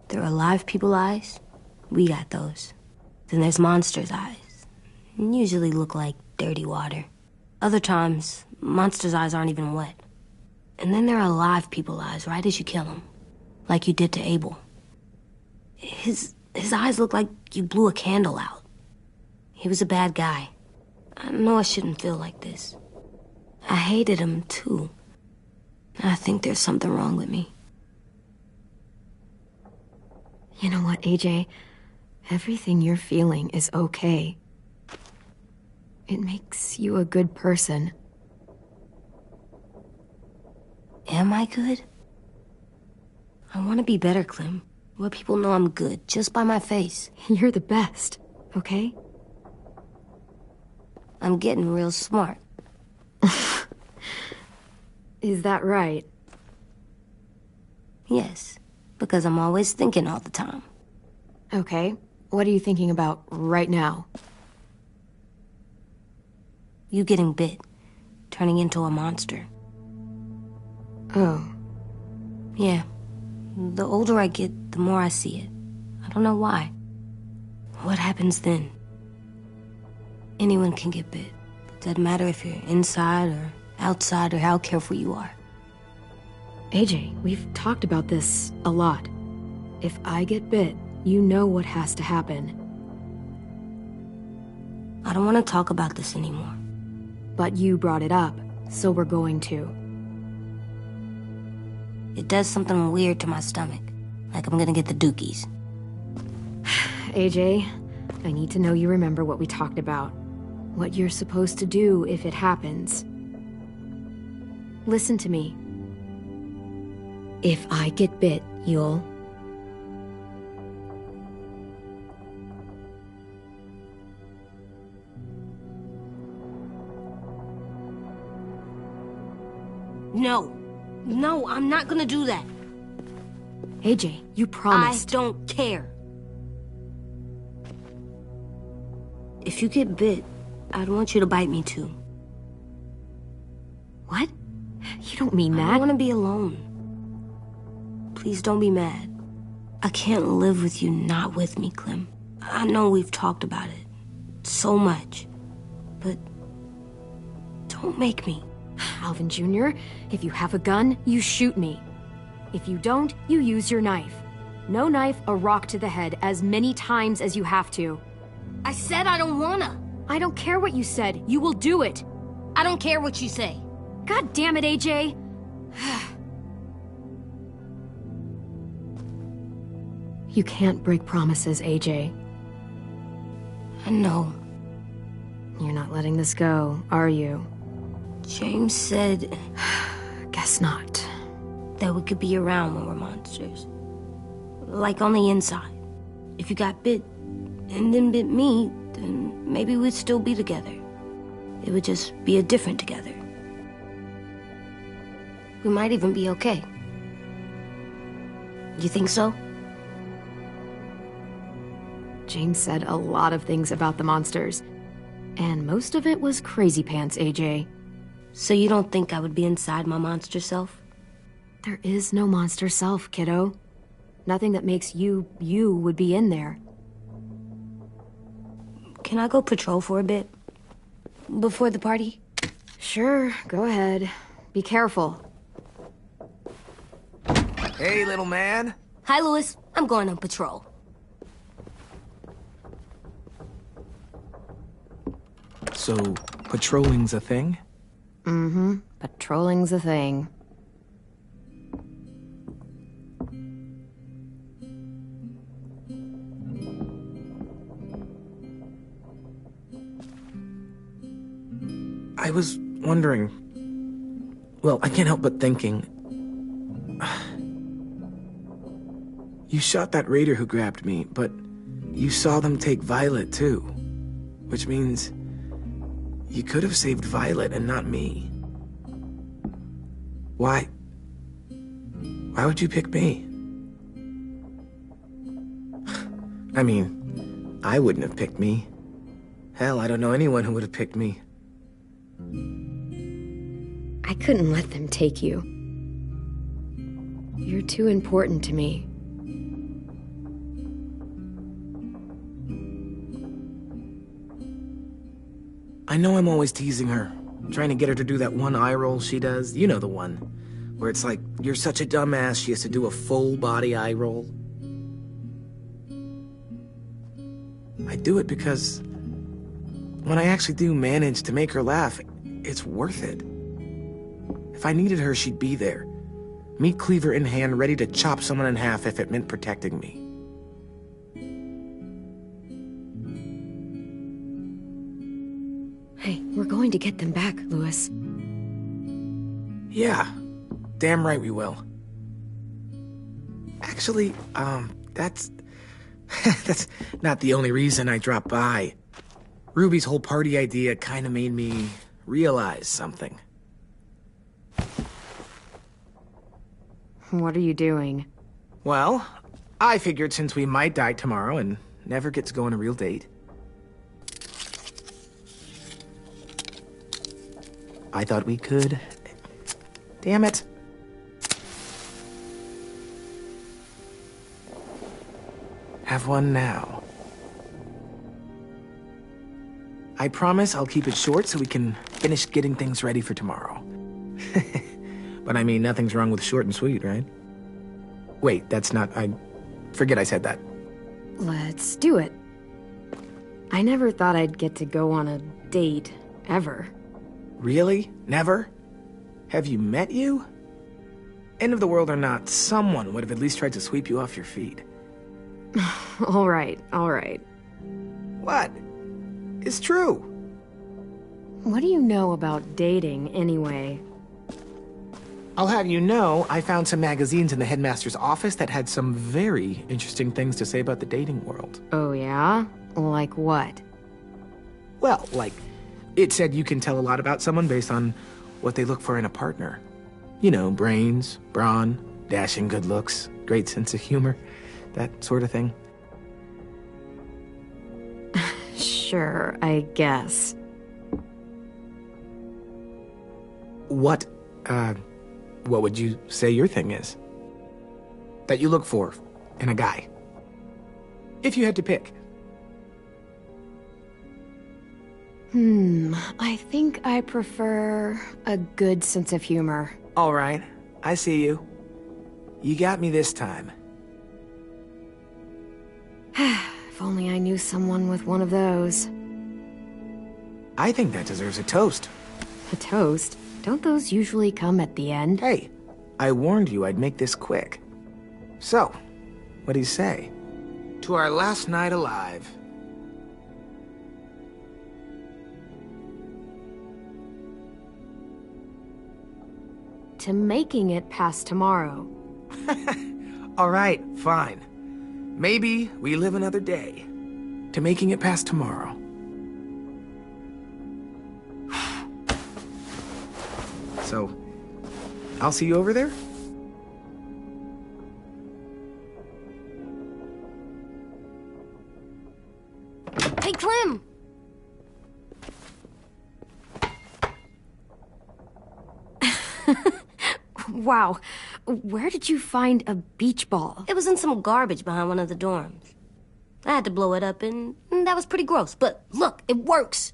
There are live people eyes. We got those. Then there's monsters' eyes. Usually look like dirty water. Other times, monsters' eyes aren't even wet. And then there are live people eyes right as you kill them. Like you did to Abel. His eyes look like you blew a candle out. He was a bad guy. I know I shouldn't feel like this. I hated him, too. I think there's something wrong with me. You know what, AJ? Everything you're feeling is okay. It makes you a good person. Am I good? I want to be better, Clem. Let people know I'm good, just by my face. You're the best, okay? I'm getting real smart. Is that right? Yes, because I'm always thinking all the time. Okay, what are you thinking about right now? You getting bit, turning into a monster. Oh. Yeah. The older I get, the more I see it. I don't know why. What happens then? Anyone can get bit. Doesn't matter if you're inside or outside or how careful you are. AJ, we've talked about this a lot. If I get bit, you know what has to happen. I don't want to talk about this anymore. But you brought it up, so we're going to. It does something weird to my stomach. Like I'm gonna get the dookies. AJ, I need to know you remember what we talked about. What you're supposed to do if it happens. Listen to me. If I get bit, you'll... No. No, I'm not gonna do that. AJ, you promised. I don't care. If you get bit, I'd want you to bite me too. What? You don't mean that. I want to be alone. Please don't be mad. I can't live with you not with me, Clem. I know we've talked about it so much, but don't make me. Alvin Jr., if you have a gun, you shoot me. If you don't, you use your knife. No knife, a rock to the head as many times as you have to. I said I don't wanna. I don't care what you said. You will do it. I don't care what you say. God damn it, AJ. You can't break promises, AJ. I know. You're not letting this go, are you? James said... Guess not. That we could be around when we're monsters. Like on the inside. If you got bit and then bit me, then maybe we'd still be together. It would just be a different together. We might even be okay. You think so? James said a lot of things about the monsters. And most of it was crazy pants, AJ. So you don't think I would be inside my monster self? There is no monster self, kiddo. Nothing that makes you would be in there. Can I go patrol for a bit? Before the party? Sure, go ahead. Be careful. Hey, little man. Hi, Louis. I'm going on patrol. So, patrolling's a thing? Mm-hmm. Patrolling's a thing. I was wondering... Well, I can't help but thinking... You shot that raider who grabbed me, but you saw them take Violet, too. Which means... You could have saved Violet and not me. Why? Why would you pick me? I mean, I wouldn't have picked me. Hell, I don't know anyone who would have picked me. I couldn't let them take you. You're too important to me. I know I'm always teasing her, trying to get her to do that one eye roll she does. You know the one, where it's like, you're such a dumbass, she has to do a full body eye roll. I do it because when I actually do manage to make her laugh, it's worth it. If I needed her, she'd be there. Meat cleaver in hand, ready to chop someone in half if it meant protecting me. Hey, we're going to get them back, Louis. Yeah, damn right we will. Actually, that's... that's not the only reason I dropped by. Ruby's whole party idea kind of made me realize something. What are you doing? Well, I figured since we might die tomorrow and never get to go on a real date, I thought we could... Damn it. Have one now. I promise I'll keep it short so we can finish getting things ready for tomorrow. But I mean, nothing's wrong with short and sweet, right? Wait, that's not... I forget I said that. Let's do it. I never thought I'd get to go on a date, ever. Really? Never? Have you met you? End of the world or not, someone would have at least tried to sweep you off your feet. All right, all right. What? It's true. What do you know about dating, anyway? I'll have you know, I found some magazines in the headmaster's office that had some very interesting things to say about the dating world. Oh, yeah? Like what? Well, like, it said you can tell a lot about someone based on what they look for in a partner. You know, brains, brawn, dashing good looks, great sense of humor, that sort of thing. Sure, I guess. What would you say your thing is? That you look for in a guy? If you had to pick. I think I prefer a good sense of humor. All right, I see you. You got me this time. If only I knew someone with one of those. I think that deserves a toast. A toast? Don't those usually come at the end? Hey, I warned you I'd make this quick. So, what do you say? To our last night alive. To making it past tomorrow. All right, fine. Maybe we live another day. To making it past tomorrow. So, I'll see you over there? Hey, Clem! Wow. Where did you find a beach ball? It was in some garbage behind one of the dorms. I had to blow it up, and that was pretty gross. But look, it works.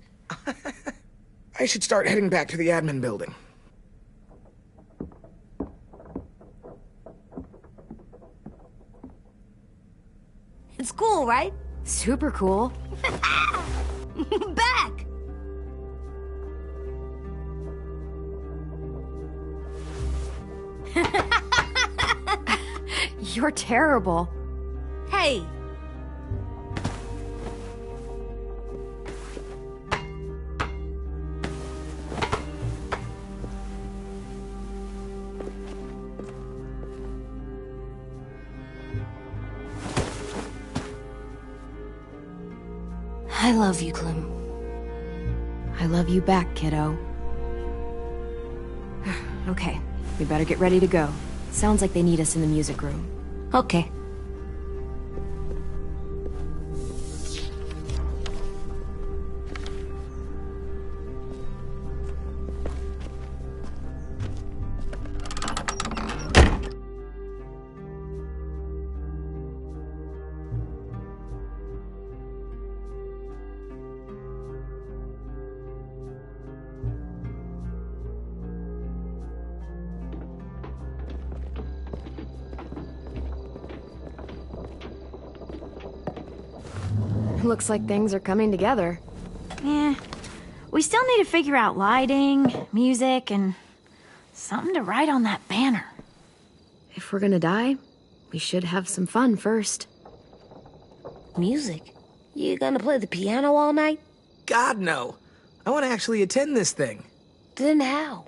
I should start heading back to the admin building. It's cool, right? Super cool. Back! You're terrible. Hey! I love you, Clem. I love you back, kiddo. Okay, we better get ready to go. Sounds like they need us in the music room. Okay. Looks like things are coming together. Yeah. We still need to figure out lighting, music, and something to write on that banner. If we're gonna die, we should have some fun first. Music? You gonna play the piano all night? God, no. I want to actually attend this thing. Then how?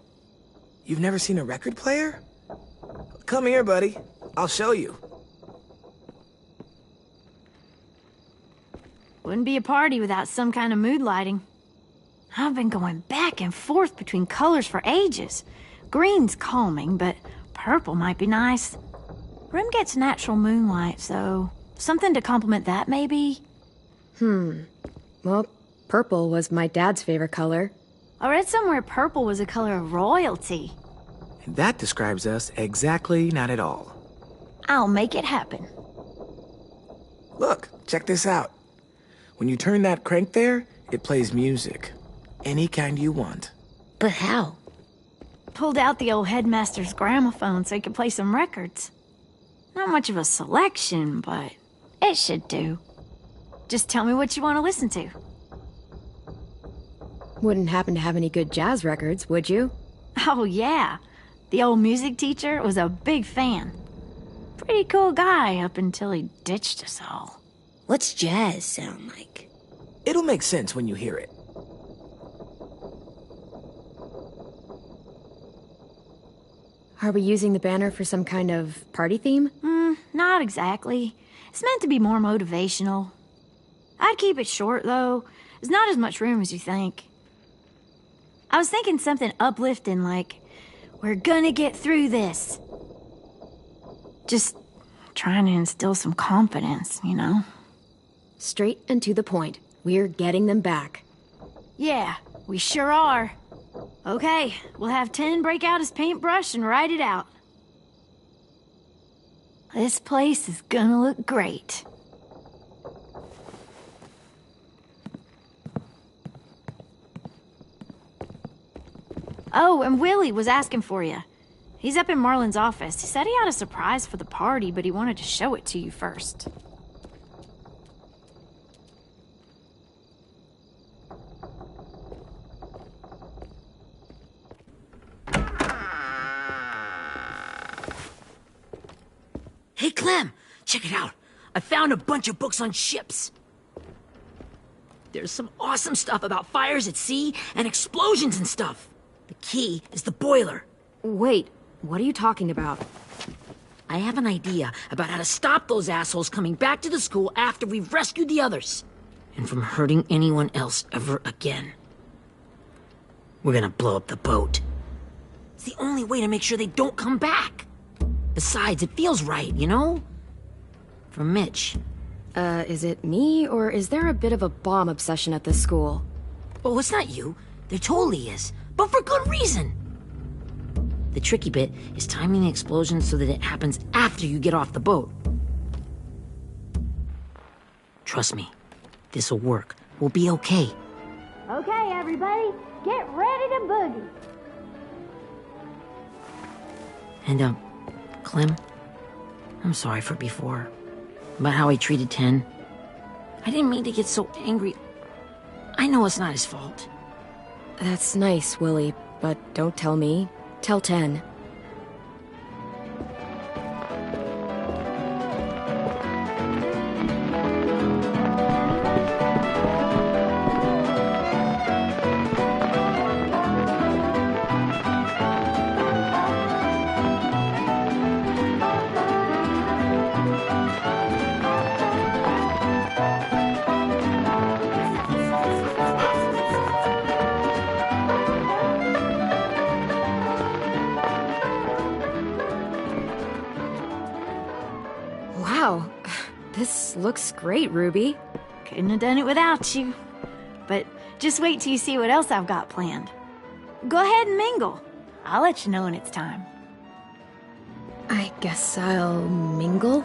You've never seen a record player? Come here, buddy. I'll show you. Wouldn't be a party without some kind of mood lighting. I've been going back and forth between colors for ages. Green's calming, but purple might be nice. Room gets natural moonlight, so something to complement that, maybe? Well, purple was my dad's favorite color. I read somewhere purple was a color of royalty. And that describes us exactly not at all. I'll make it happen. Look, check this out. When you turn that crank there, it plays music. Any kind you want. But how? Pulled out the old headmaster's gramophone so he could play some records. Not much of a selection, but it should do. Just tell me what you want to listen to. Wouldn't happen to have any good jazz records, would you? Oh, yeah. The old music teacher was a big fan. Pretty cool guy up until he ditched us all. What's jazz sound like? It'll make sense when you hear it. Are we using the banner for some kind of party theme? Not exactly. It's meant to be more motivational. I'd keep it short, though. There's not as much room as you think. I was thinking something uplifting like, we're gonna get through this. Just trying to instill some confidence, you know? Straight and to the point. We're getting them back. Yeah, we sure are. Okay, we'll have 10 break out his paintbrush and write it out. This place is gonna look great. Oh, and Willie was asking for you. He's up in Marlin's office. He said he had a surprise for the party, but he wanted to show it to you first. Hey, Clem, check it out. I found a bunch of books on ships. There's some awesome stuff about fires at sea and explosions and stuff. The key is the boiler. Wait, what are you talking about? I have an idea about how to stop those assholes coming back to the school after we've rescued the others. And from hurting anyone else ever again. We're gonna blow up the boat. It's the only way to make sure they don't come back. Besides, it feels right, you know? For Mitch. Is it me, or is there a bit of a bomb obsession at this school? Oh, it's not you. There totally is. But for good reason. The tricky bit is timing the explosion so that it happens after you get off the boat. Trust me, this'll work. We'll be okay. Okay, everybody, get ready to boogie. And, Clem, I'm sorry for before. About how he treated Ten. I didn't mean to get so angry. I know it's not his fault. That's nice, Willie, but don't tell me. Tell 10. Wow, this looks great, Ruby. Couldn't have done it without you. But just wait till you see what else I've got planned. Go ahead and mingle. I'll let you know when it's time. I guess I'll mingle?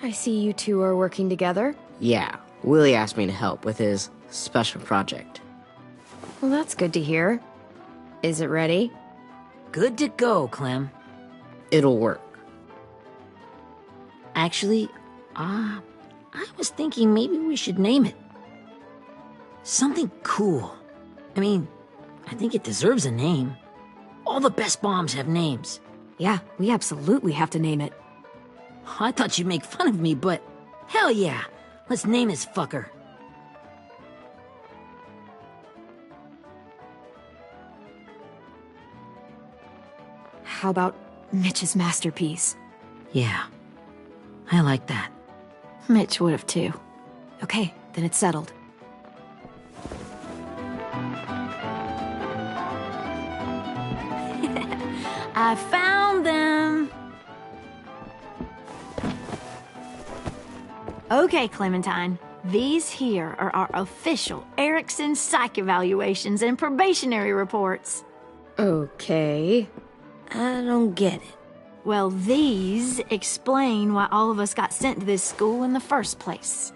I see you two are working together. Yeah, Willie asked me to help with his special project. Well, that's good to hear. Is it ready? Good to go, Clem. It'll work. Actually, I was thinking maybe we should name it. Something cool. I mean, I think it deserves a name. All the best bombs have names. Yeah, we absolutely have to name it. I thought you'd make fun of me, but hell yeah. Let's name this fucker. How about Mitch's masterpiece? Yeah, I like that. Mitch would have too. Okay, then it's settled. I found them. Okay, Clementine. These here are our official Erickson psych evaluations and probationary reports. Okay. I don't get it. Well, these explain why all of us got sent to this school in the first place.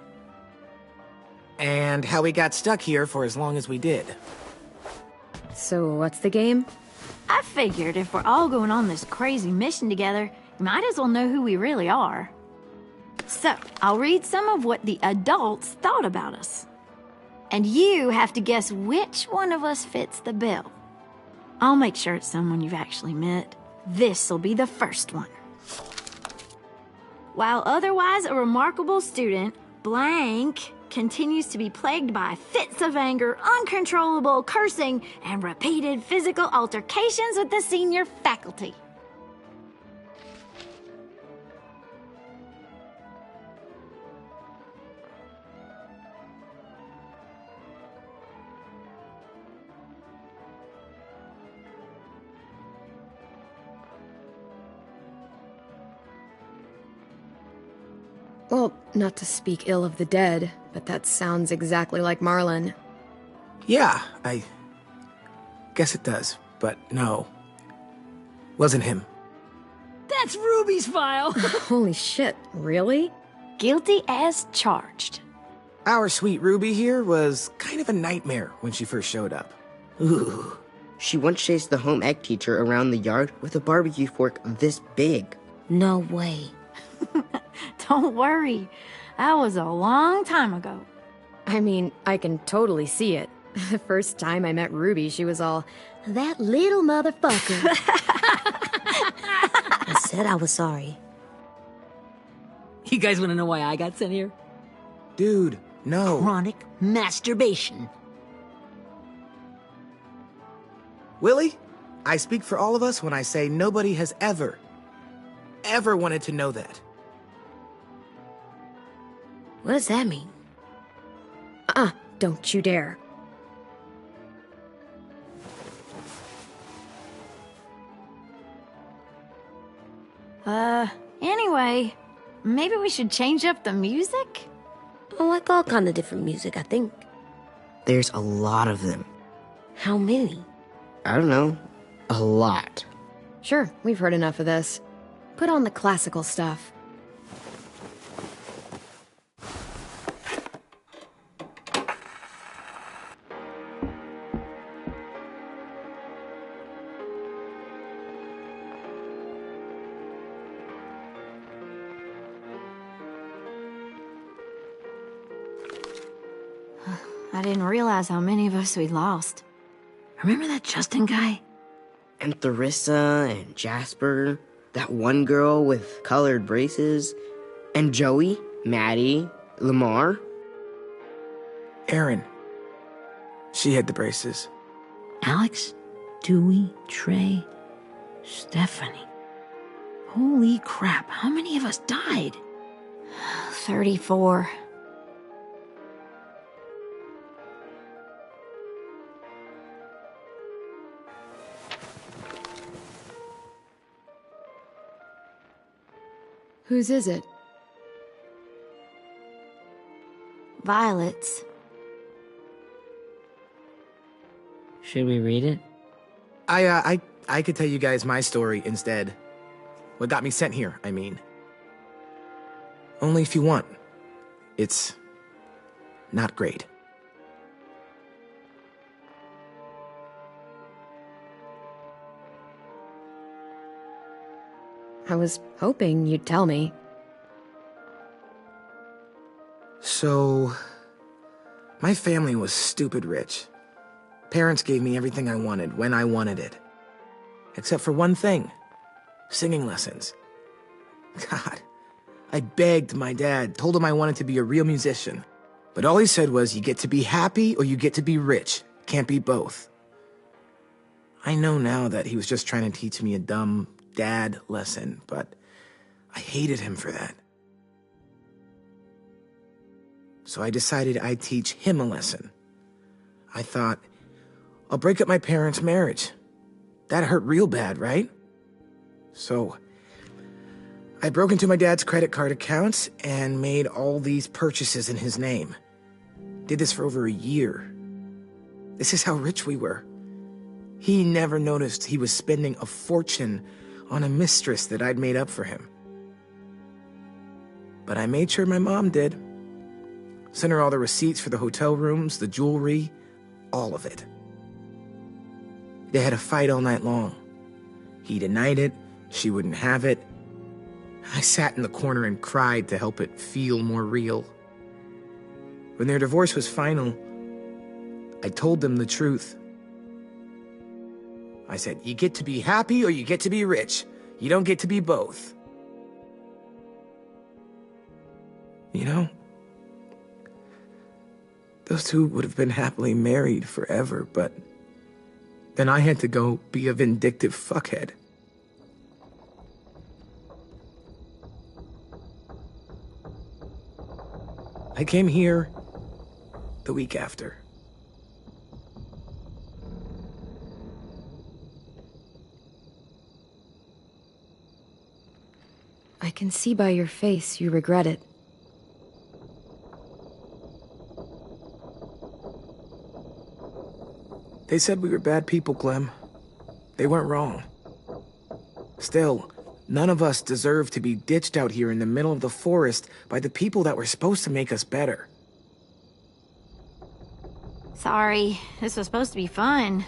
And how we got stuck here for as long as we did. So what's the game? I figured if we're all going on this crazy mission together, you might as well know who we really are. So, I'll read some of what the adults thought about us. And you have to guess which one of us fits the bill. I'll make sure it's someone you've actually met. This'll be the first one. While otherwise a remarkable student, blank continues to be plagued by fits of anger, uncontrollable cursing, and repeated physical altercations with the senior faculty. Well, not to speak ill of the dead, but that sounds exactly like Marlon. Yeah, I guess it does, but no. Wasn't him. That's Ruby's file! Holy shit, really? Guilty as charged. Our sweet Ruby here was kind of a nightmare when she first showed up. Ooh. She once chased the home ec teacher around the yard with a barbecue fork this big. No way. Don't worry. That was a long time ago. I mean, I can totally see it. The first time I met Ruby, she was all, "That little motherfucker." I said I was sorry. You guys want to know why I got sent here? Dude, no. Chronic masturbation. Willie, I speak for all of us when I say nobody has ever wanted to know that. What does that mean? Don't you dare. Anyway, maybe we should change up the music? I like all kind of different music, I think. There's a lot of them. How many? I don't know. A lot. Sure, we've heard enough of this. Put on the classical stuff. I didn't realize how many of us we lost. Remember that Justin guy? And Theresa and Jasper, that one girl with colored braces, and Joey, Maddie, Lamar. Erin. She had the braces. Alex, Dewey, Trey, Stephanie. Holy crap, how many of us died? 34. Whose is it? Violet's. Should we read it? I could tell you guys my story instead. What got me sent here, I mean. Only if you want. It's not great. I was hoping you'd tell me. So, my family was stupid rich. Parents gave me everything I wanted when I wanted it. Except for one thing. Singing lessons. God, I begged my dad, told him I wanted to be a real musician. But all he said was, you get to be happy or you get to be rich. Can't be both. I know now that he was just trying to teach me a dumb dad lesson, but I hated him for that. So I decided I'd teach him a lesson. I thought, I'll break up my parents' marriage. That hurt real bad, right? So I broke into my dad's credit card accounts and made all these purchases in his name. Did this for over a year. This is how rich we were. He never noticed he was spending a fortune on a mistress that I'd made up for him. But I made sure my mom did. Sent her all the receipts for the hotel rooms, the jewelry, all of it. They had a fight all night long. He denied it, she wouldn't have it. I sat in the corner and cried to help it feel more real. When their divorce was final, I told them the truth. I said, you get to be happy or you get to be rich. You don't get to be both. You know, those two would have been happily married forever, but then I had to go be a vindictive fuckhead. I came here the week after. I can see by your face you regret it. They said we were bad people, Clem. They weren't wrong. Still, none of us deserve to be ditched out here in the middle of the forest by the people that were supposed to make us better. Sorry, this was supposed to be fun.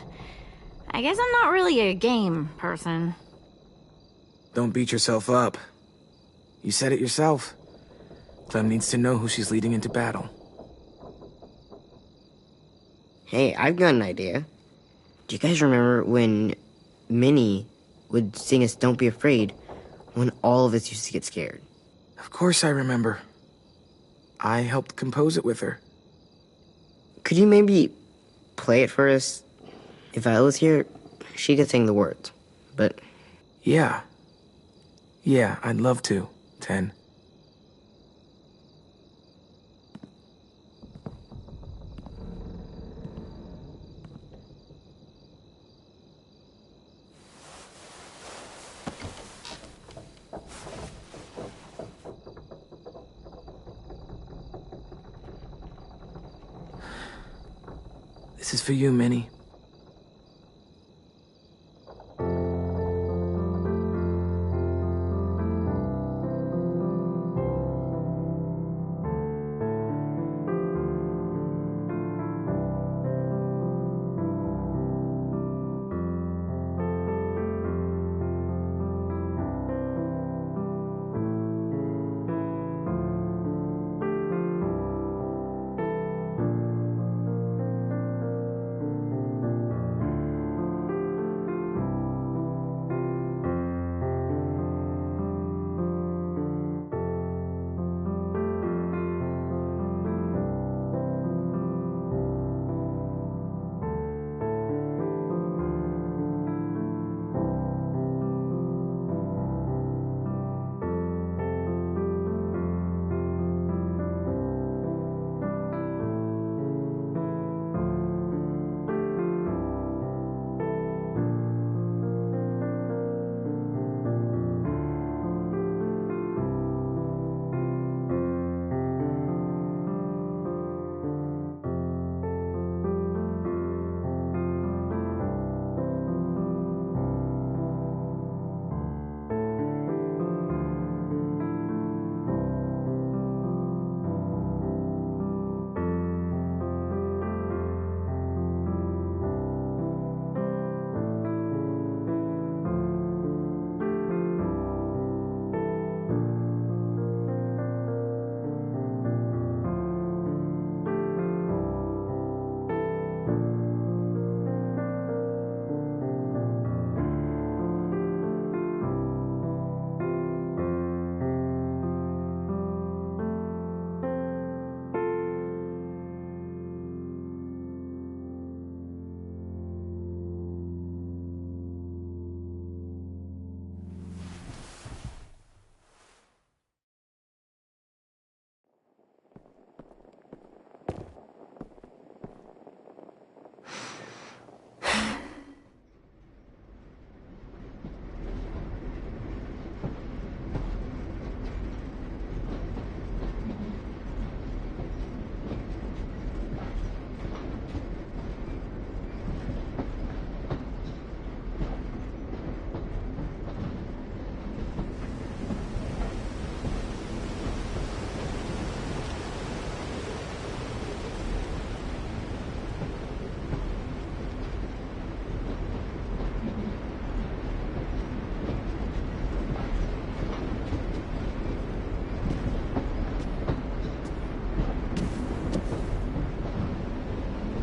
I guess I'm not really a game person. Don't beat yourself up. You said it yourself. Clem needs to know who she's leading into battle. Hey, I've got an idea. Do you guys remember when Minnie would sing us Don't Be Afraid when all of us used to get scared? Of course I remember. I helped compose it with her. Could you maybe play it for us? If I was here, she could sing the words, but... Yeah, I'd love to, Ten. This is for you, Minnie.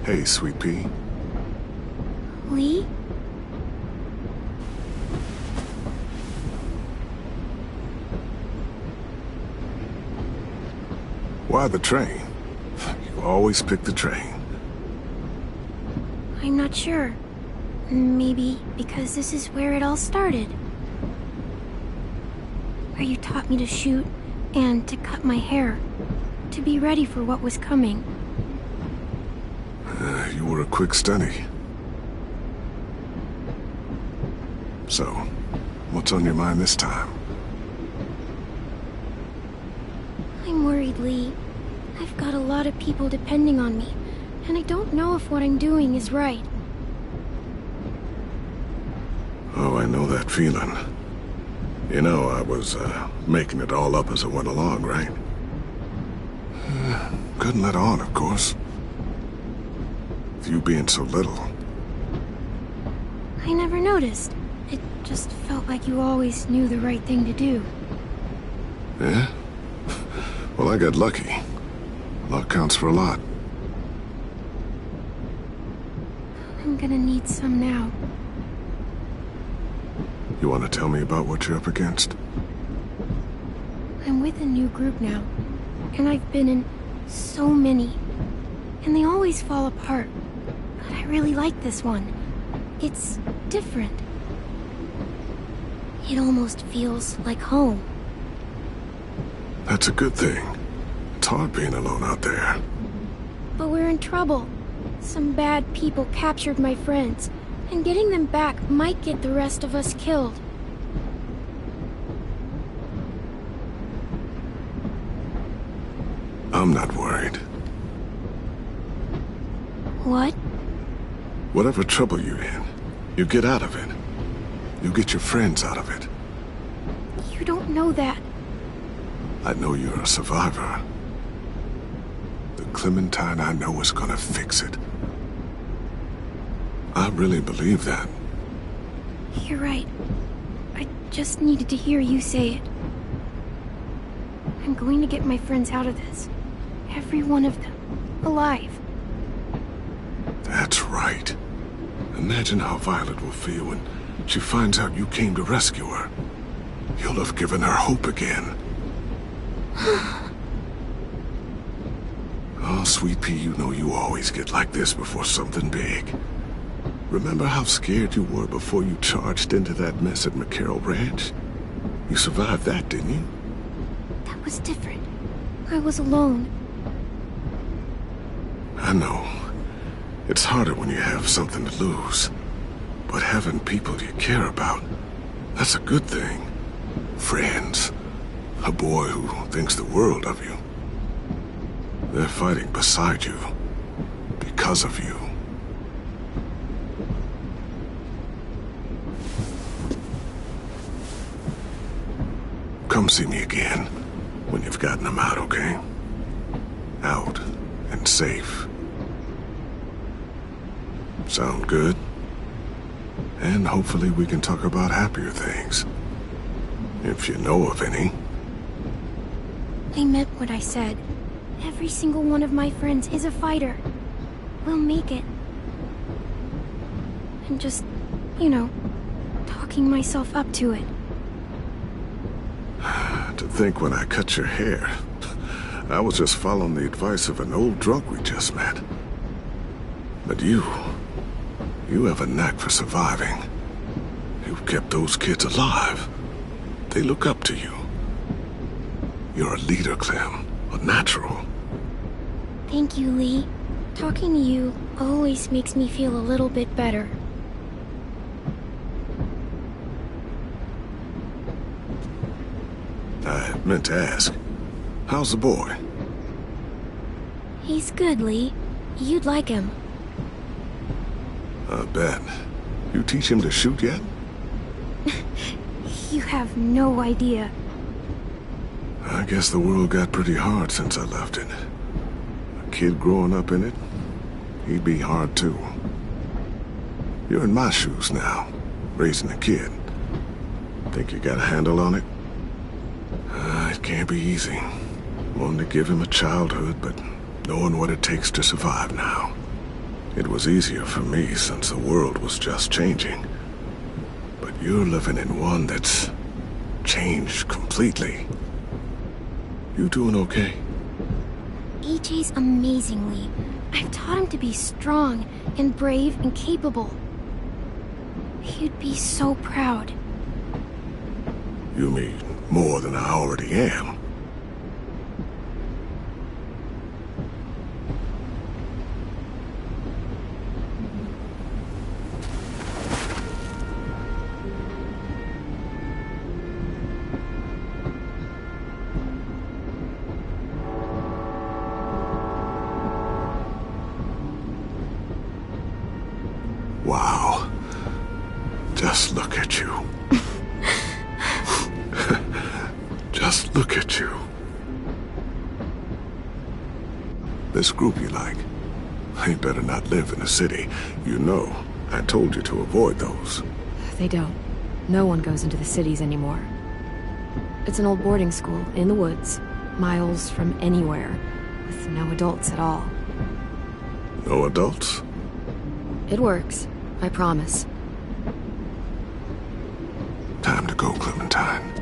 Hey, Sweet Pea. Lee? Why the train? You always pick the train. I'm not sure. Maybe because this is where it all started. Where you taught me to shoot and to cut my hair. To be ready for what was coming. You were a quick study. So, what's on your mind this time? I'm worried, Lee. I've got a lot of people depending on me, and I don't know if what I'm doing is right. Oh, I know that feeling. You know, I was, making it all up as I went along, right? Couldn't let on, of course. With you being so little. I never noticed. It just felt like you always knew the right thing to do. Yeah? Well, I got lucky. Luck counts for a lot. I'm gonna need some now. You want to tell me about what you're up against? I'm with a new group now, and I've been in so many, and they always fall apart. But I really like this one. It's different. It almost feels like home. That's a good thing. It's hard being alone out there. But we're in trouble. Some bad people captured my friends, and getting them back might get the rest of us killed. I'm not worried. What? Whatever trouble you're in, you get out of it. You get your friends out of it. You don't know that. I know you're a survivor. The Clementine I know is gonna fix it. I really believe that. You're right. I just needed to hear you say it. I'm going to get my friends out of this. Every one of them. Alive. That's right. Imagine how Violet will feel when she finds out you came to rescue her. You'll have given her hope again. Oh, Sweet Pea, you know you always get like this before something big. Remember how scared you were before you charged into that mess at McCarroll Ranch? You survived that, didn't you? That was different. I was alone. I know. It's harder when you have something to lose. But having people you care about, that's a good thing. Friends. A boy who thinks the world of you. They're fighting beside you. Because of you. Come see me again when you've gotten them out, okay? Out and safe. Sound good? And hopefully we can talk about happier things. If you know of any. I meant what I said. Every single one of my friends is a fighter. We'll make it. And just, you know, talking myself up to it. To think when I cut your hair, I was just following the advice of an old drunk we just met. But you have a knack for surviving. You've kept those kids alive. They look up to you. You're a leader, Clem. A natural. Thank you, Lee. Talking to you always makes me feel a little bit better. I meant to ask, how's the boy? He's good, Lee. You'd like him. I bet. You teach him to shoot yet? You have no idea. I guess the world got pretty hard since I left it. A kid growing up in it, he'd be hard too. You're in my shoes now, raising a kid. Think you got a handle on it? It can't be easy. Wanting to give him a childhood, but knowing what it takes to survive now. It was easier for me since the world was just changing. But you're living in one that's changed completely. You doing okay? EJ's amazingly. I've taught him to be strong and brave and capable. He'd be so proud. You mean more than I already am? Wow. Just look at you. Just look at you. This group you like, they better not live in the city. You know, I told you to avoid those. They don't. No one goes into the cities anymore. It's an old boarding school in the woods, miles from anywhere, with no adults at all. No adults? It works, I promise. Time to go, Clementine.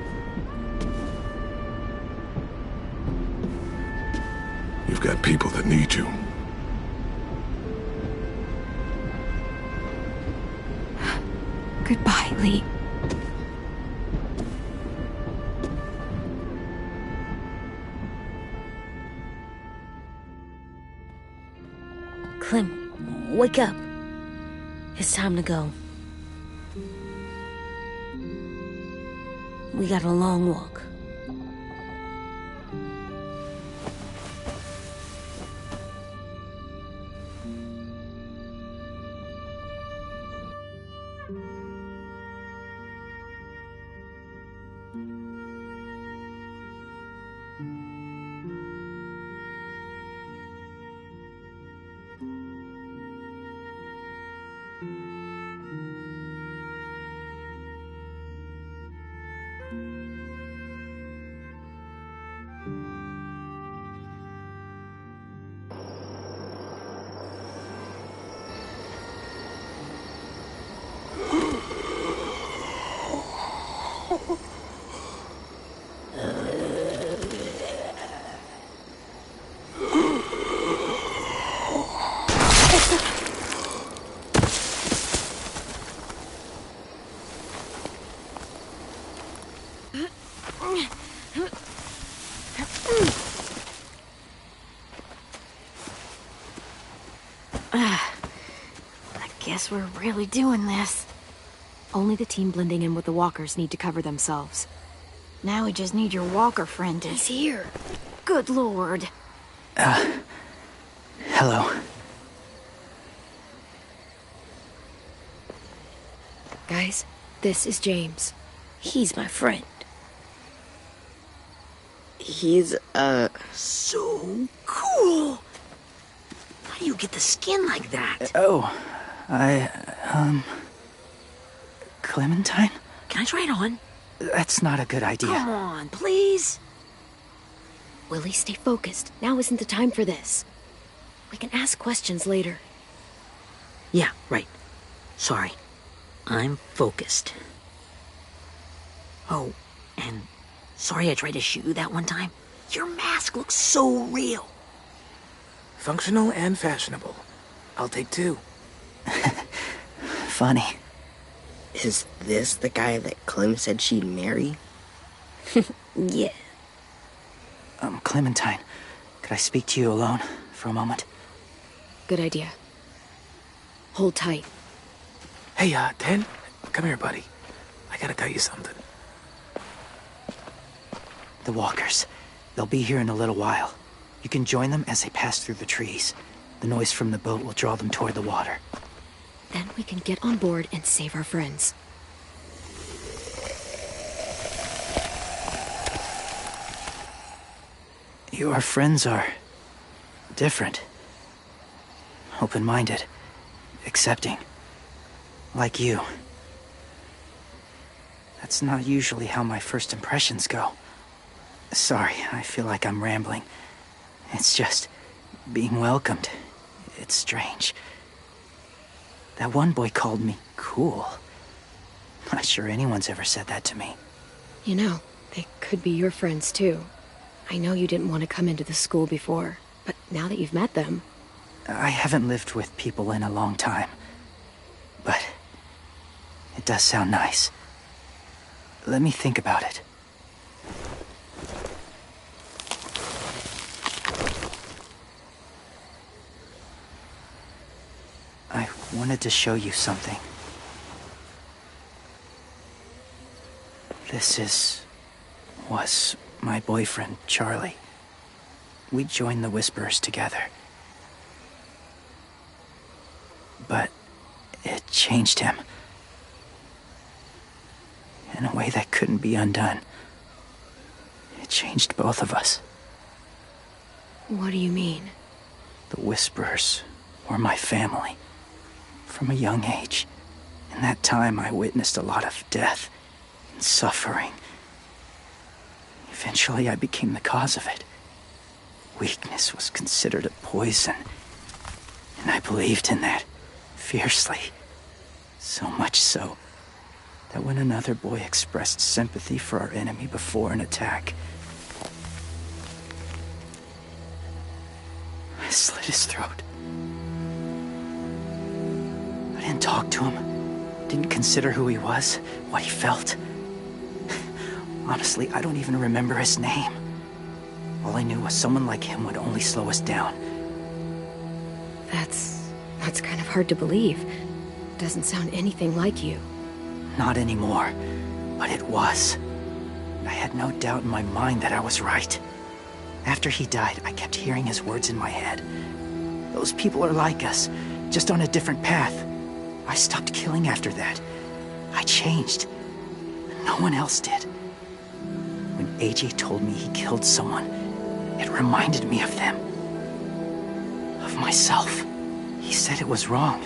You've got people that need you. Goodbye, Lee. Clem, wake up. It's time to go. We got a long walk. I guess we're really doing this. Only the team blending in with the walkers need to cover themselves. Now we just need your walker friend to... He's here. Good lord. Hello. Guys, this is James. He's my friend. He's, So cool! How do you get the skin like that? Clementine? Can I try it on? That's not a good idea. Come on, please. Willie, stay focused. Now isn't the time for this. We can ask questions later. Yeah, right. Sorry. I'm focused. Oh, and sorry I tried to shoot you that one time. Your mask looks so real. Functional and fashionable. I'll take two. Funny. is this the guy that Clem said she'd marry? Yeah. Clementine, could I speak to you alone for a moment? Good idea. Hold tight. Hey, Ten, come here, buddy. I gotta tell you something. The walkers. They'll be here in a little while. You can join them as they pass through the trees. The noise from the boat will draw them toward the water. Then we can get on board and save our friends. Your friends are different. Open-minded. Accepting. Like you. That's not usually how my first impressions go. Sorry, I feel like I'm rambling. It's just being welcomed. It's strange. That one boy called me cool. Not sure anyone's ever said that to me. You know, they could be your friends too. I know you didn't want to come into the school before, but now that you've met them... I haven't lived with people in a long time, but it does sound nice. Let me think about it. I wanted to show you something. This was my boyfriend, Charlie. We joined the Whisperers together. But it changed him. In a way that couldn't be undone. It changed both of us. What do you mean? The Whisperers were my family. From a young age. In that time, I witnessed a lot of death and suffering. Eventually, I became the cause of it. Weakness was considered a poison. And I believed in that, fiercely. So much so, that when another boy expressed sympathy for our enemy before an attack, I slit his throat. I didn't talk to him, didn't consider who he was, what he felt. Honestly, I don't even remember his name. All I knew was someone like him would only slow us down. That's kind of hard to believe. Doesn't sound anything like you. Not anymore, but it was. I had no doubt in my mind that I was right. After he died, I kept hearing his words in my head. Those people are like us, just on a different path. I stopped killing after that. I changed. No one else did. When AJ told me he killed someone, it reminded me of them. Of myself. He said it was wrong,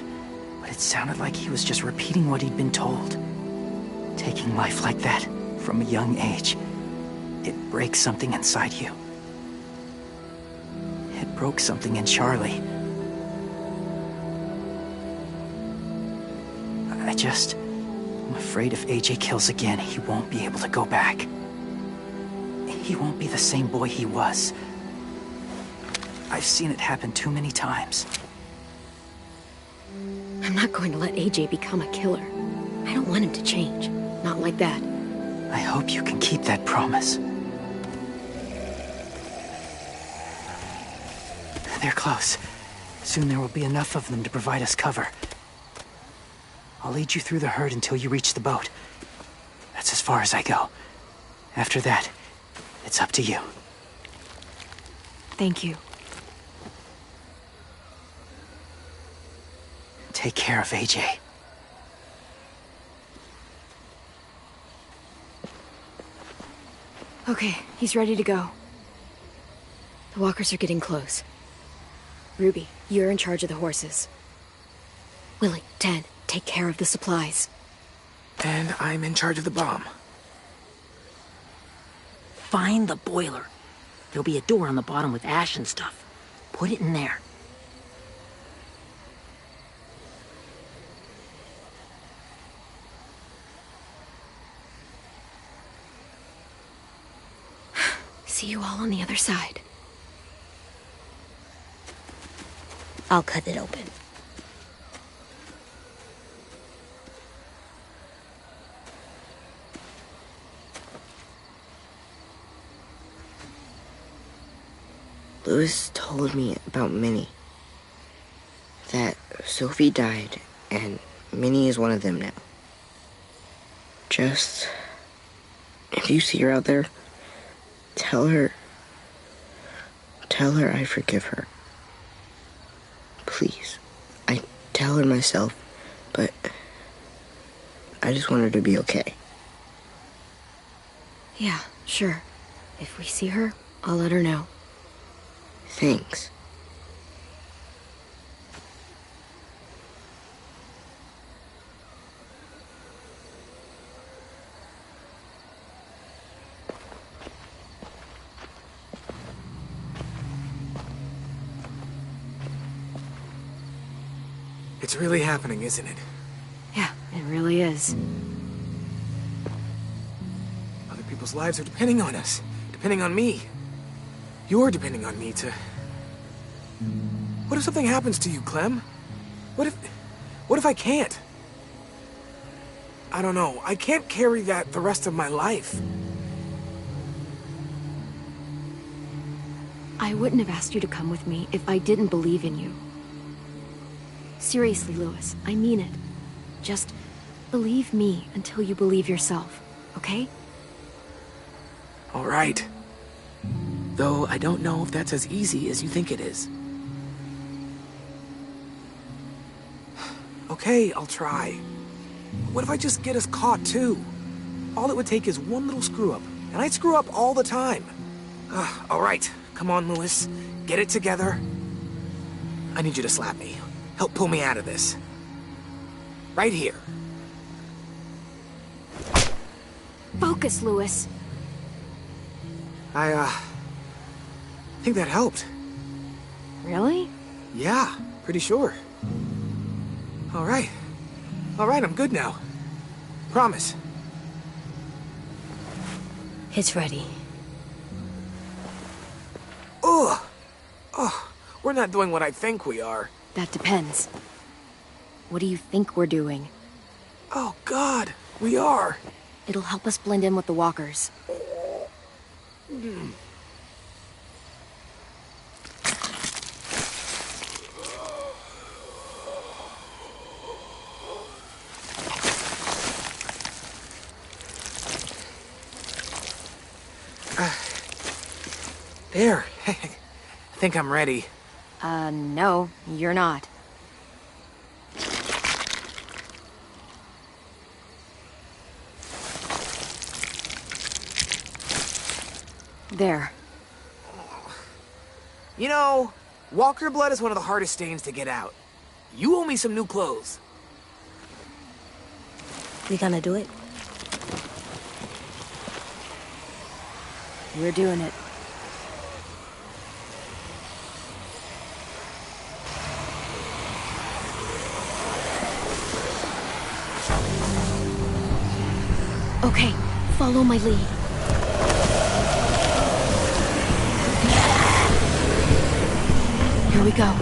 but it sounded like he was just repeating what he'd been told. Taking life like that, from a young age, it breaks something inside you. It broke something in Charlie. I'm afraid if AJ kills again, he won't be able to go back. He won't be the same boy he was. I've seen it happen too many times. I'm not going to let AJ become a killer. I don't want him to change. Not like that. I hope you can keep that promise. They're close. Soon there will be enough of them to provide us cover. I'll lead you through the herd until you reach the boat. That's as far as I go. After that, it's up to you. Thank you. Take care of AJ. Okay, he's ready to go. The walkers are getting close. Ruby, you're in charge of the horses. Willie, Ted, take care of the supplies. And I'm in charge of the bomb. Find the boiler. There'll be a door on the bottom with ash and stuff. Put it in there. See you all on the other side. I'll cut it open. Louis told me about Minnie. That Sophie died, and Minnie is one of them now. Just... if you see her out there, tell her I forgive her. Please. I tell her myself, but I just want her to be okay. Yeah, sure. If we see her, I'll let her know. Thanks. It's really happening, isn't it? Yeah, it really is. Other people's lives are depending on us. Depending on me. You're depending on me to... What if something happens to you, Clem? What if I can't? I don't know. I can't carry that the rest of my life. I wouldn't have asked you to come with me if I didn't believe in you. Seriously, Louis, I mean it. Just believe me until you believe yourself, okay? All right. Though I don't know if that's as easy as you think it is. Okay, I'll try. What if I just get us caught, too? All it would take is one little screw-up, and I screw up all the time. All right, come on, Louis. Get it together. I need you to slap me. Help pull me out of this. Right here. Focus, Louis. I think that helped. Really? Yeah, pretty sure. All right, I'm good now. Promise. It's ready. Ugh! Oh, we're not doing what I think we are. That depends. What do you think we're doing? Oh, God, we are. It'll help us blend in with the walkers. There. I think I'm ready. No, you're not. There. You know, walker blood is one of the hardest stains to get out. You owe me some new clothes. We gonna do it? We're doing it. Okay, follow my lead. Here we go.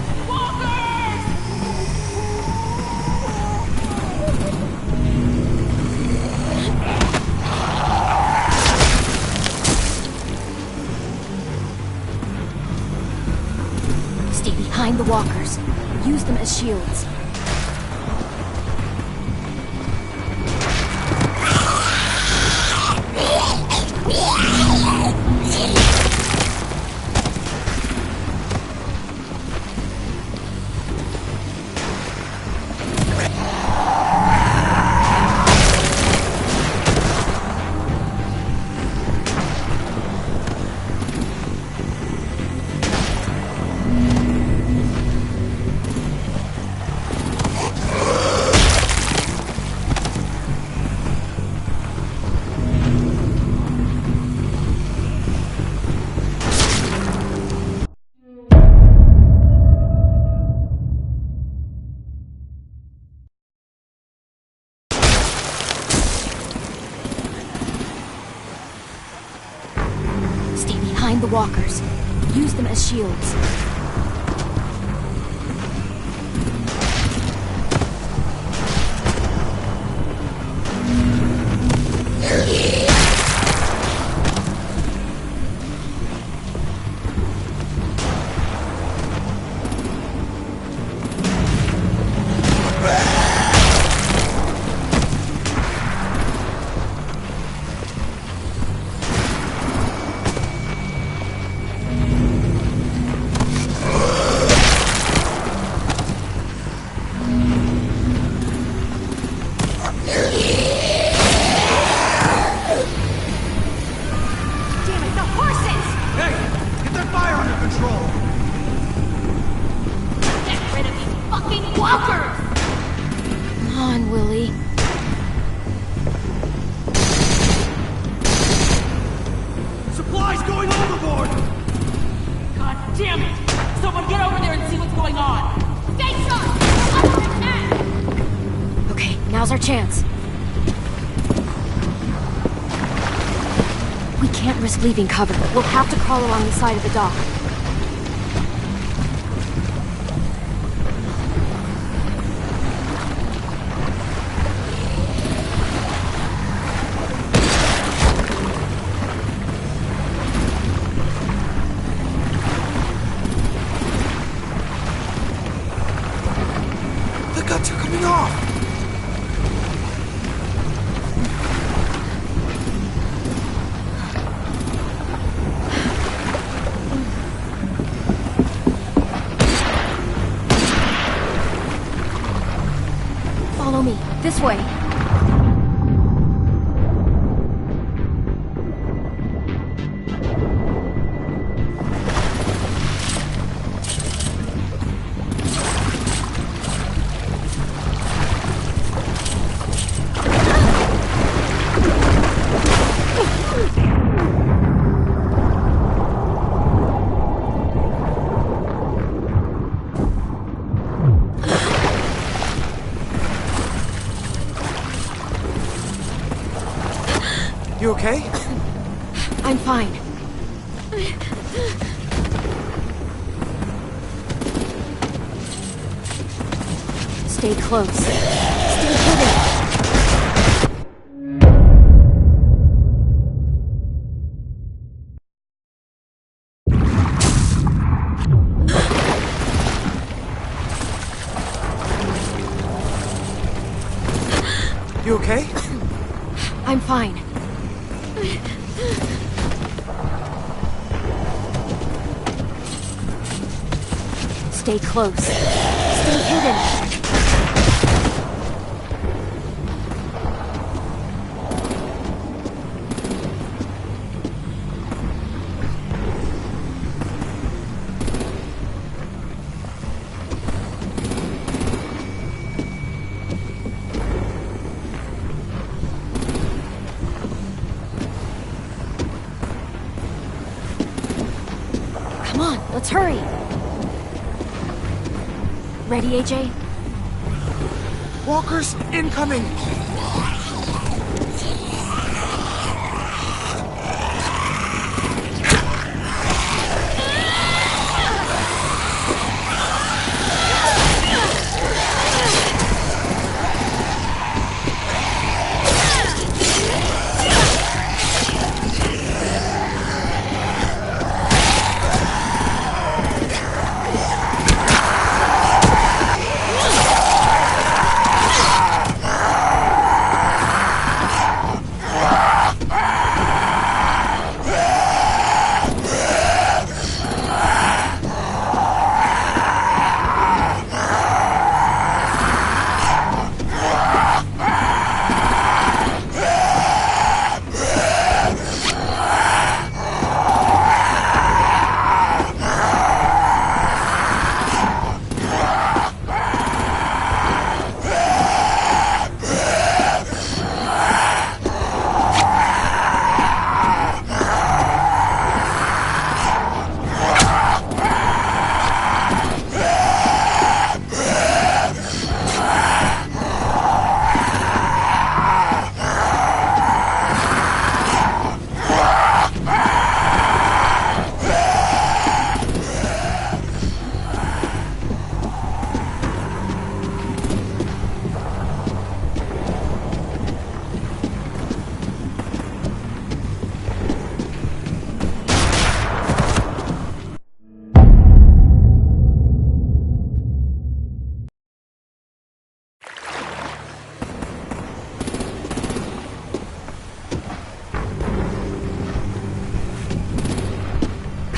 Stay behind the walkers. Use them as shields. Behind the walkers. Use them as shields. Damn it! Someone get over there and see what's going on! Stay sharp! Up and down! Now's our chance. We can't risk leaving cover. We'll have to crawl along the side of the dock. The guts are coming off! Follow me. This way. You okay? I'm fine. Stay close. Stay hidden. You okay? I'm fine. Stay close. Stay hidden. Come on, let's hurry. Ready, AJ? Walkers incoming!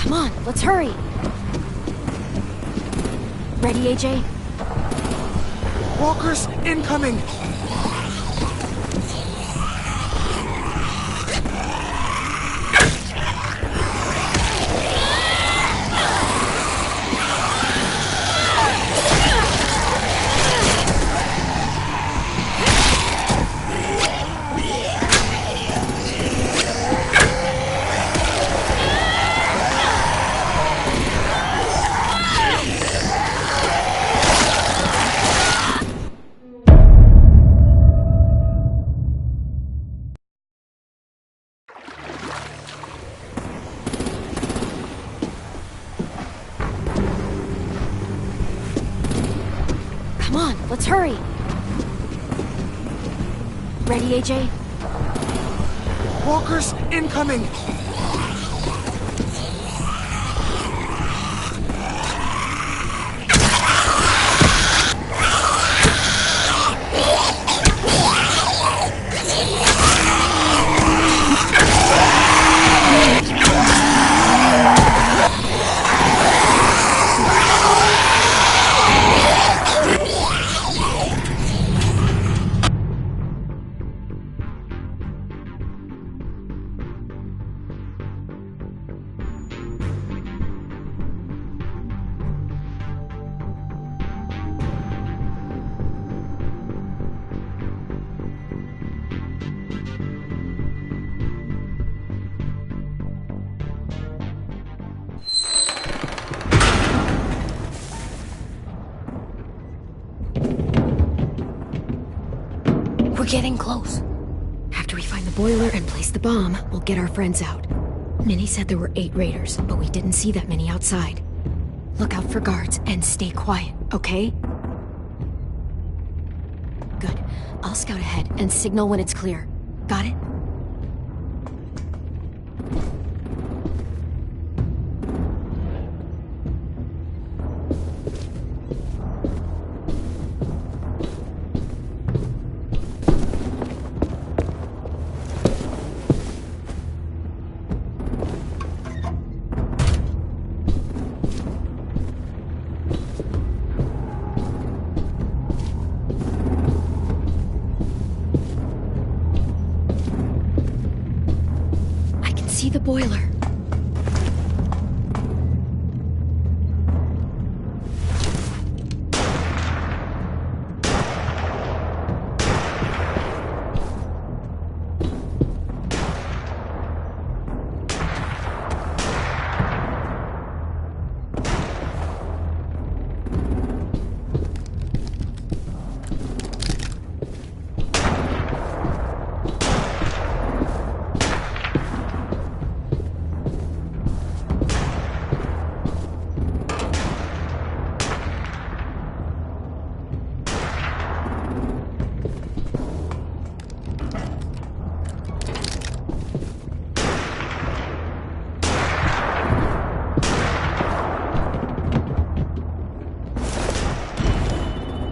Come on, let's hurry. Ready, AJ? Walkers incoming! on, let's hurry. Ready, AJ? Walkers incoming! We're getting close. After we find the boiler and place the bomb, we'll get our friends out. Minnie said there were 8 raiders, but we didn't see that many outside. Look out for guards and stay quiet, okay? Good. I'll scout ahead and signal when it's clear. Got it? See the boiler.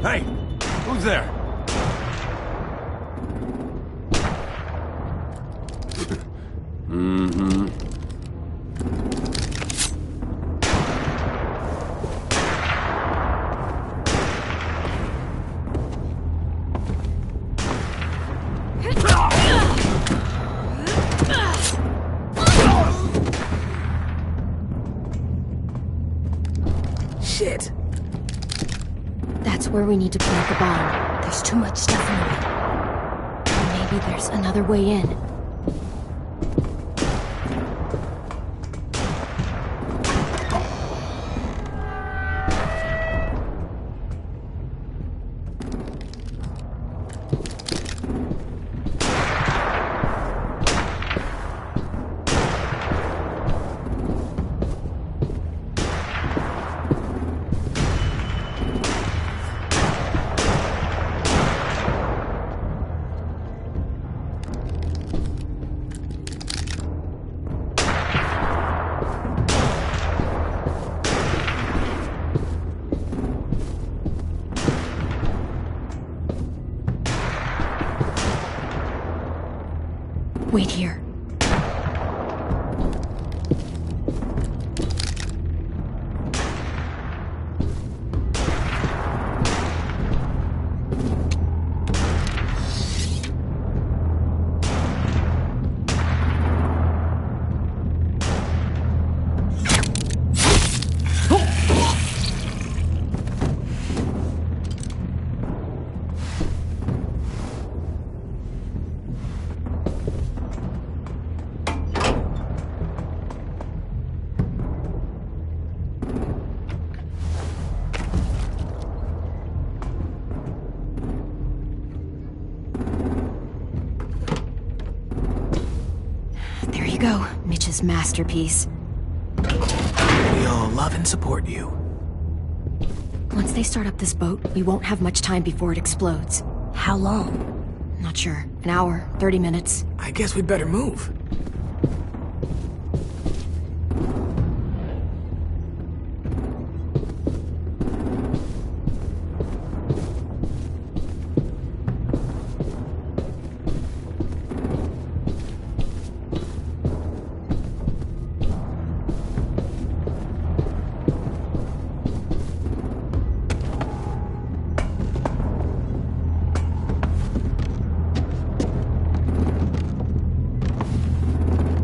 Hey, who's there? Mm-hmm. Shit! That's where we need to plant the bomb. There's too much stuff in the way. Maybe there's another way in. Wait here. There you go, Mitch's masterpiece. We all love and support you. Once they start up this boat, we won't have much time before it explodes. How long? Not sure. An hour, 30 minutes. I guess we'd better move.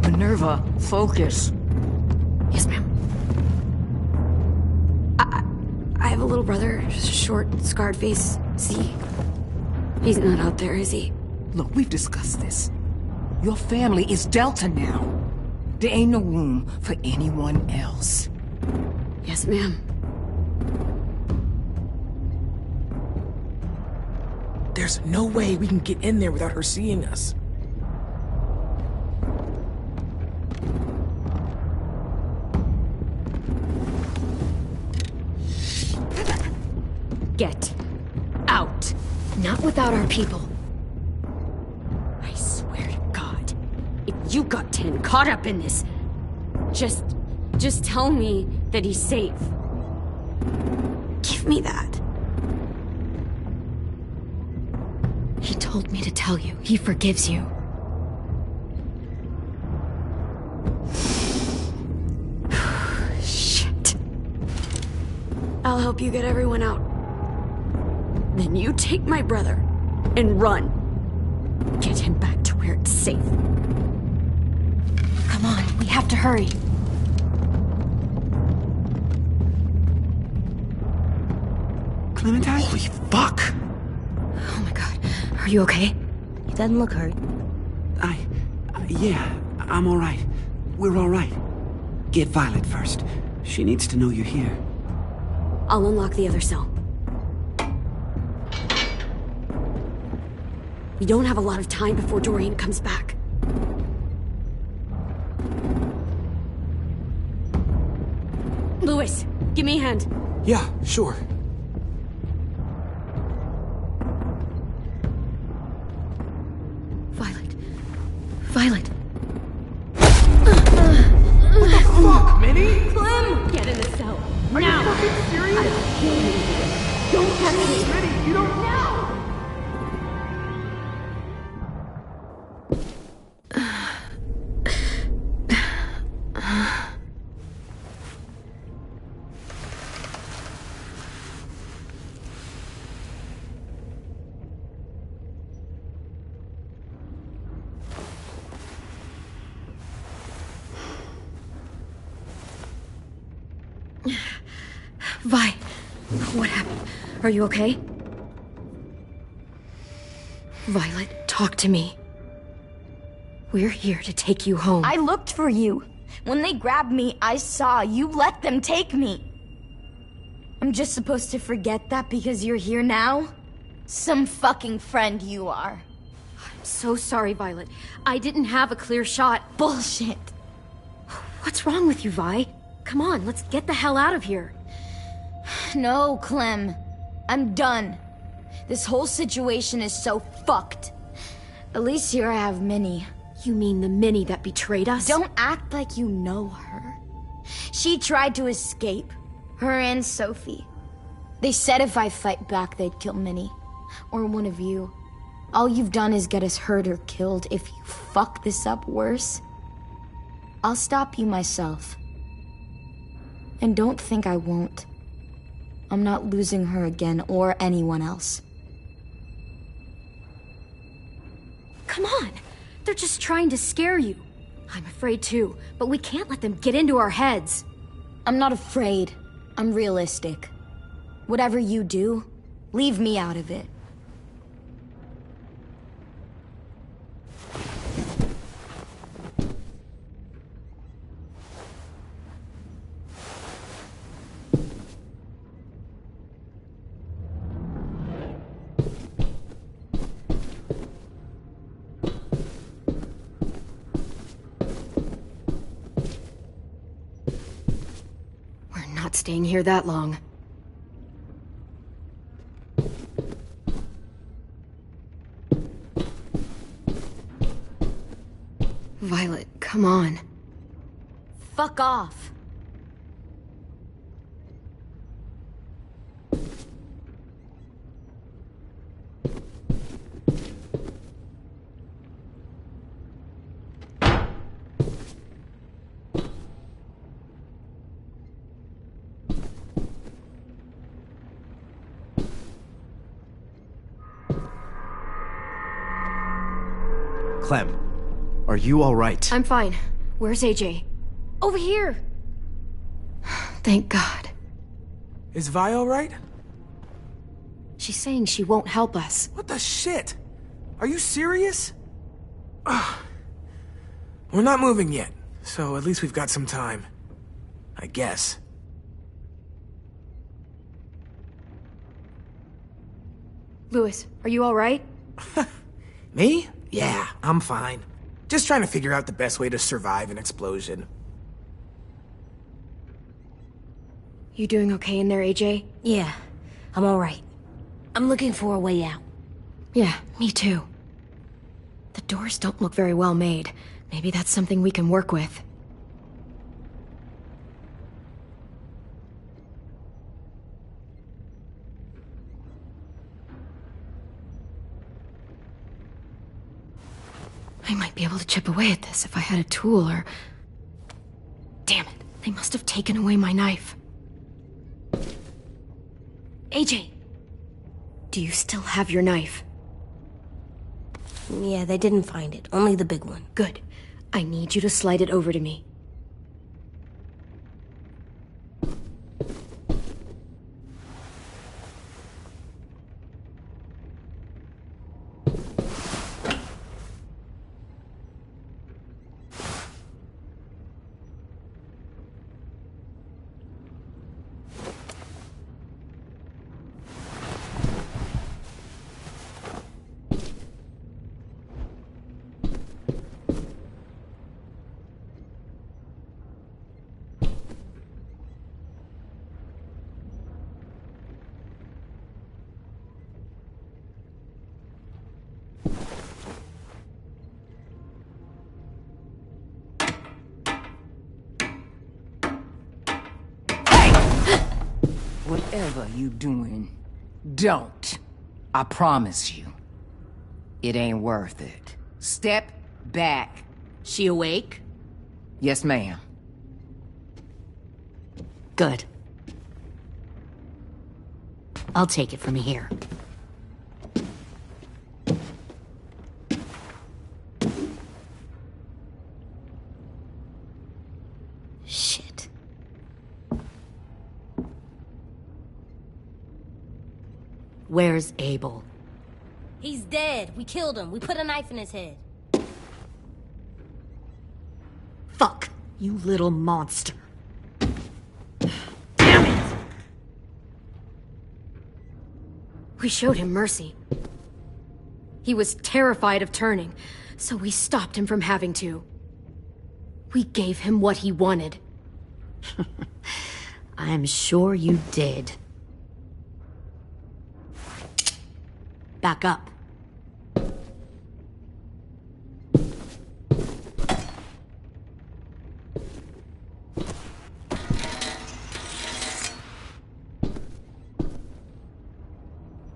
Minerva, focus. Yes, ma'am. I have a little brother, short, scarred face. See? He's not out there, is he? Look, we've discussed this. Your family is Delta now. There ain't no room for anyone else. Yes, ma'am. There's no way we can get in there without her seeing us. Get out. Not without our people. I swear to God, if you got 10 caught up in this, just tell me that he's safe. Give me that. He told me to tell you. He forgives you. Shit. I'll help you get everyone out. Then you take my brother and run. Get him back to where it's safe. Come on, we have to hurry. Clementine? Holy fuck! Oh my God. Are you okay? He doesn't look hurt. Yeah, I'm alright. We're alright. Get Violet first. She needs to know you're here. I'll unlock the other cell. We don't have a lot of time before Doreen comes back. Lewis, give me a hand. Yeah, sure. Violet. What the fuck, Minnie? Clem! Get in the cell. Are now! you fucking serious? I'll kill you. Don't touch me. Minnie, you don't... No! Vi, what happened? Are you okay? Violet, talk to me. We're here to take you home. I looked for you. When they grabbed me, I saw you let them take me. I'm just supposed to forget that because you're here now? Some fucking friend you are. I'm so sorry, Violet. I didn't have a clear shot. Bullshit. What's wrong with you, Vi? Come on, let's get the hell out of here. No, Clem. I'm done. This whole situation is so fucked. At least here I have Minnie. You mean the Minnie that betrayed us? Don't act like you know her. She tried to escape. Her and Sophie. They said if I fight back, they'd kill Minnie. Or one of you. All you've done is get us hurt or killed. If you fuck this up worse, I'll stop you myself. And don't think I won't. I'm not losing her again or anyone else. Come on! They're just trying to scare you. I'm afraid too, but we can't let them get into our heads. I'm not afraid. I'm realistic. Whatever you do, leave me out of it. Staying here that long. Violet, come on. Fuck off. Clem, are you all right? I'm fine. Where's AJ? Over here! Thank God. Is Vi all right? She's saying she won't help us. What the shit? Are you serious? Ugh. We're not moving yet, so at least we've got some time. I guess. Louis, are you all right? Me? Yeah, I'm fine. Just trying to figure out the best way to survive an explosion. You doing okay in there, AJ? Yeah, I'm alright. I'm looking for a way out. Yeah, me too. The doors don't look very well made. Maybe that's something we can work with. I might be able to chip away at this if I had a tool or... Damn it, they must have taken away my knife. AJ! Do you still have your knife? Yeah, they didn't find it. Only the big one. Good. I need you to slide it over to me. Whatever you doing, don't. I promise you. It ain't worth it. Step back. She awake? Yes, ma'am. Good. I'll take it from here. Shit. Where's Abel? He's dead. We killed him. We put a knife in his head. Fuck, you little monster. We showed him mercy. He was terrified of turning, so we stopped him from having to. We gave him what he wanted. I'm sure you did. Back up.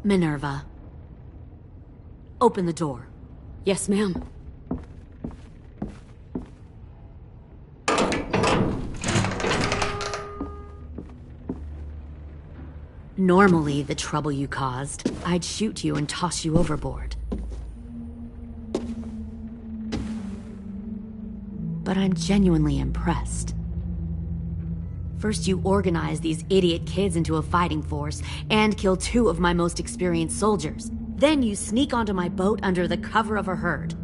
Minerva. Open the door. Yes, ma'am. Normally, the trouble you caused, I'd shoot you and toss you overboard. But I'm genuinely impressed. First, you organize these idiot kids into a fighting force and kill 2 of my most experienced soldiers. Then you sneak onto my boat under the cover of a herd.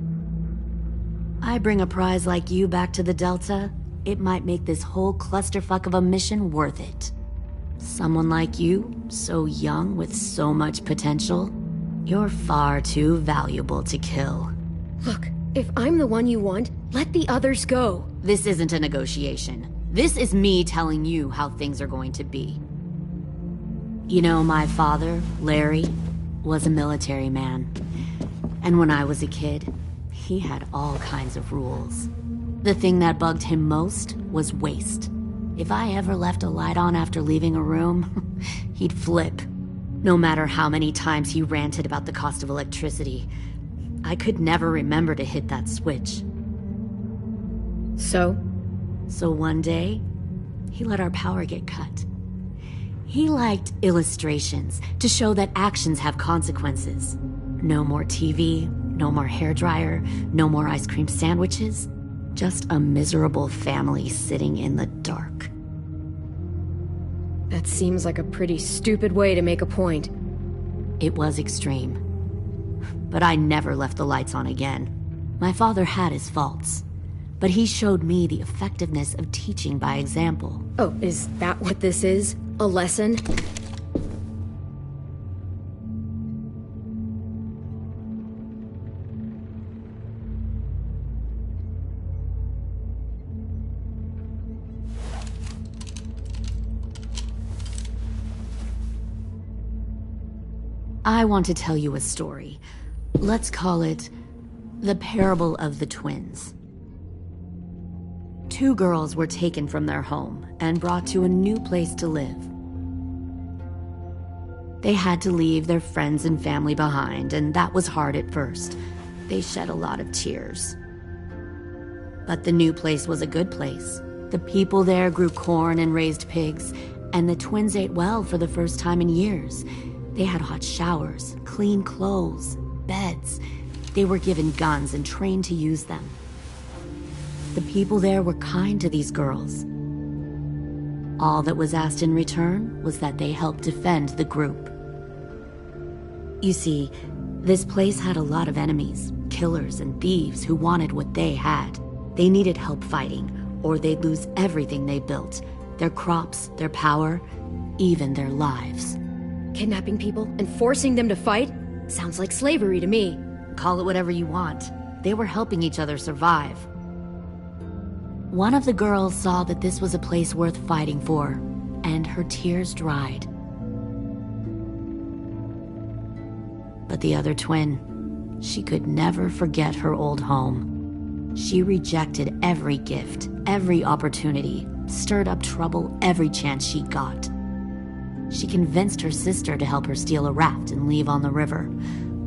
I bring a prize like you back to the Delta, it might make this whole clusterfuck of a mission worth it. Someone like you, so young with so much potential, you're far too valuable to kill. Look, if I'm the one you want, let the others go. This isn't a negotiation. This is me telling you how things are going to be. You know, my father, Larry, was a military man. And when I was a kid, He had all kinds of rules. The thing that bugged him most was waste. If I ever left a light on after leaving a room, he'd flip. No matter how many times he ranted about the cost of electricity, I could never remember to hit that switch. So one day, he let our power get cut. He liked illustrations to show that actions have consequences. No more TV, no more hairdryer, no more ice cream sandwiches. Just a miserable family sitting in the dark. that seems like a pretty stupid way to make a point. It was extreme. But I never left the lights on again. My father had his faults, but he showed me the effectiveness of teaching by example. Oh, is that what this is? A lesson? I want to tell you a story. Let's call it the parable of the twins. 2 girls were taken from their home and brought to a new place to live. They had to leave their friends and family behind, and that was hard at first. They shed a lot of tears. But the new place was a good place. The people there grew corn and raised pigs, and the twins ate well for the first time in years. They had hot showers, clean clothes, beds. They were given guns and trained to use them. The people there were kind to these girls. All that was asked in return was that they help defend the group. You see, this place had a lot of enemies, killers and thieves who wanted what they had. They needed help fighting, or they'd lose everything they built. Their crops, their power, even their lives. Kidnapping people and forcing them to fight? Sounds like slavery to me. Call it whatever you want. They were helping each other survive. One of the girls saw that this was a place worth fighting for, and her tears dried. But the other twin, she could never forget her old home. She rejected every gift, every opportunity, stirred up trouble every chance she got. She convinced her sister to help her steal a raft and leave on the river.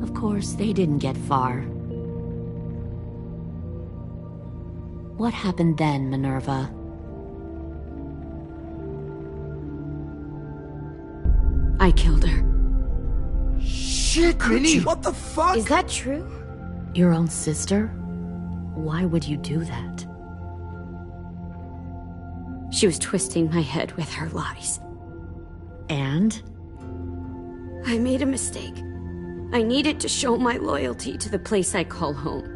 Of course, they didn't get far. What happened then, Minerva? I killed her. Shit, Minnie! What the fuck? Is that true? Your own sister? Why would you do that? She was twisting my head with her lies. And? I made a mistake. I needed to show my loyalty to the place I call home.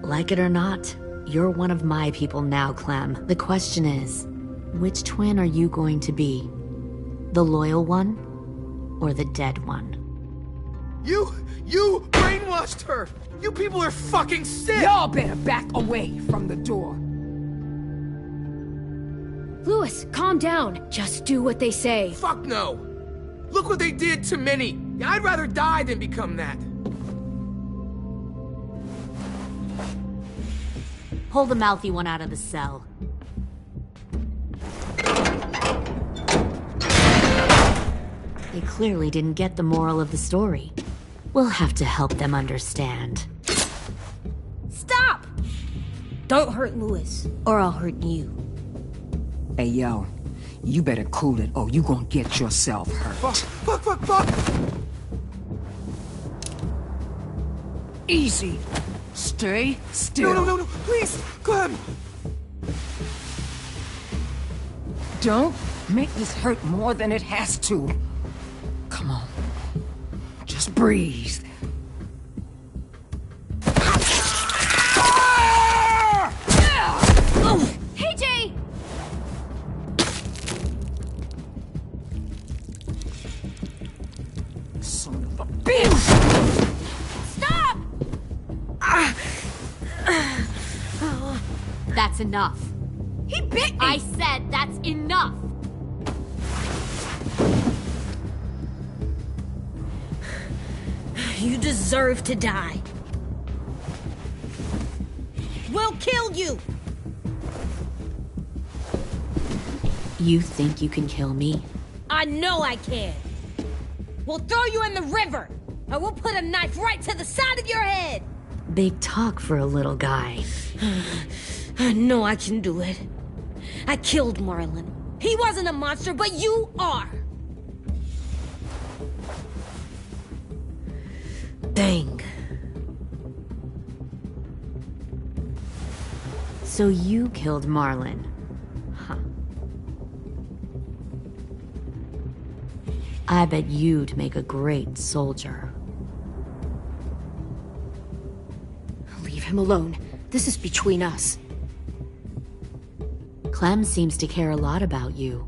Like it or not, you're one of my people now, Clem. The question is, which twin are you going to be? The loyal one, or the dead one? You brainwashed her! You people are fucking sick! Y'all better back away from the door. Louis, calm down. Just do what they say. Fuck no! Look what they did to Minnie! I'd rather die than become that. Pull the mouthy one out of the cell. They clearly didn't get the moral of the story. We'll have to help them understand. Stop! Don't hurt Louis, or I'll hurt you. Hey, yo. You better cool it, or you gonna get yourself hurt. Fuck! Easy. Stay still. No, please, Clem! Don't make this hurt more than it has to. Come on. Just breathe. Oh! Hey, Jay! Son of a bitch! Stop! That's enough. He bit me! I said that's enough! You deserve to die. kill you! You think you can kill me? I know I can. We'll throw you in the river. I will put a knife right to the side of your head. Big talk for a little guy. I know I can do it. I killed Marlon. He wasn't a monster, but you are. Dang. So you killed Marlon. Huh. I bet you'd make a great soldier. Leave him alone. This is between us. Clem seems to care a lot about you.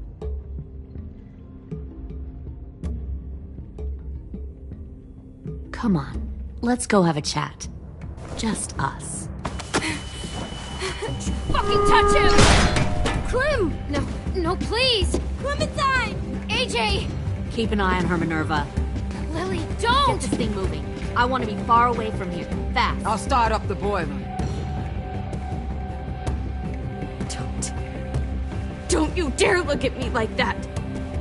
Come on, let's go have a chat. Just us. Fucking touch him! Clem! No, please! Clementine! AJ! Keep an eye on her, Minerva. Lily, don't! Get this thing moving. I want to be far away from here. Fast. I'll start up the boiler. Don't you dare look at me like that!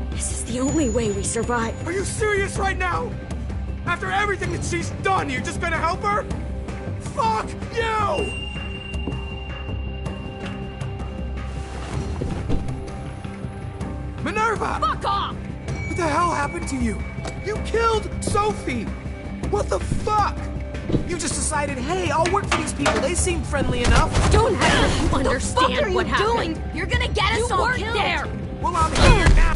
This is the only way we survive. Are you serious right now? After everything that she's done, you're just gonna help her? Fuck you! Minerva! Fuck off! What the hell happened to you? You killed Sophie! What the fuck? You just decided, hey, I'll work for these people. They seem friendly enough. Don't have you understand what happened. doing? You're gonna get us all killed! There! Well, I'm here now.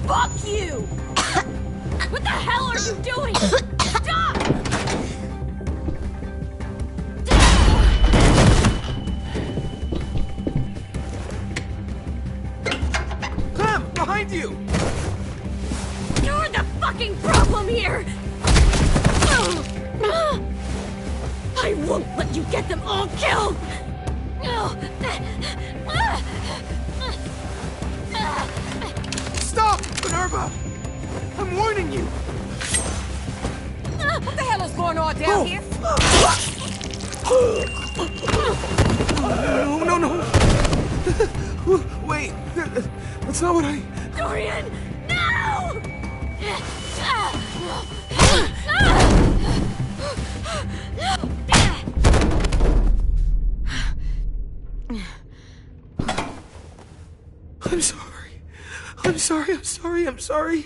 Fuck you! What the hell are you doing? Stop! Clem, behind you! You're the fucking problem here! I won't let you get them all killed! Stop, Minerva! I'm warning you! What the hell is going on down here? No. Wait, that's not what I... Dorian, no! I'm sorry.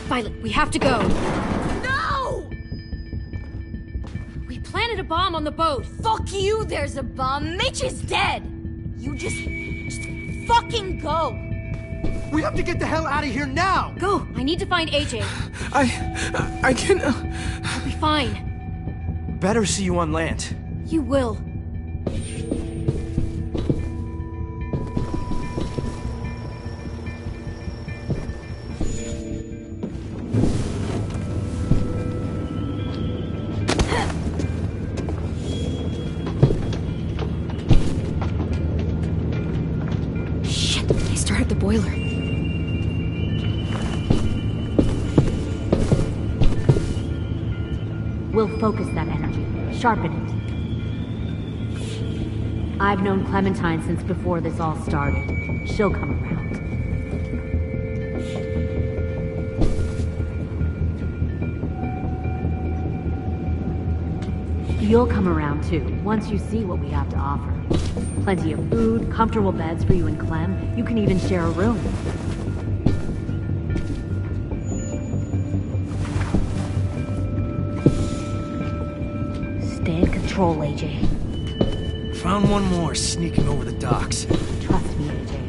Violet, we have to go. No! We planted a bomb on the boat. Fuck you, there's a bomb. Mitch is dead. You just fucking go. We have to get the hell out of here now! Go! I need to find AJ. I can... I'll be fine. Better see you on land. You will. Shit, they started the boiler. We'll focus that energy, sharpen it. I've known Clementine since before this all started. She'll come around. You'll come around too, once you see what we have to offer. Plenty of food, comfortable beds for you and Clem. You can even share a room. Stay in control, AJ. Found one more sneaking over the docks. Trust me, AJ.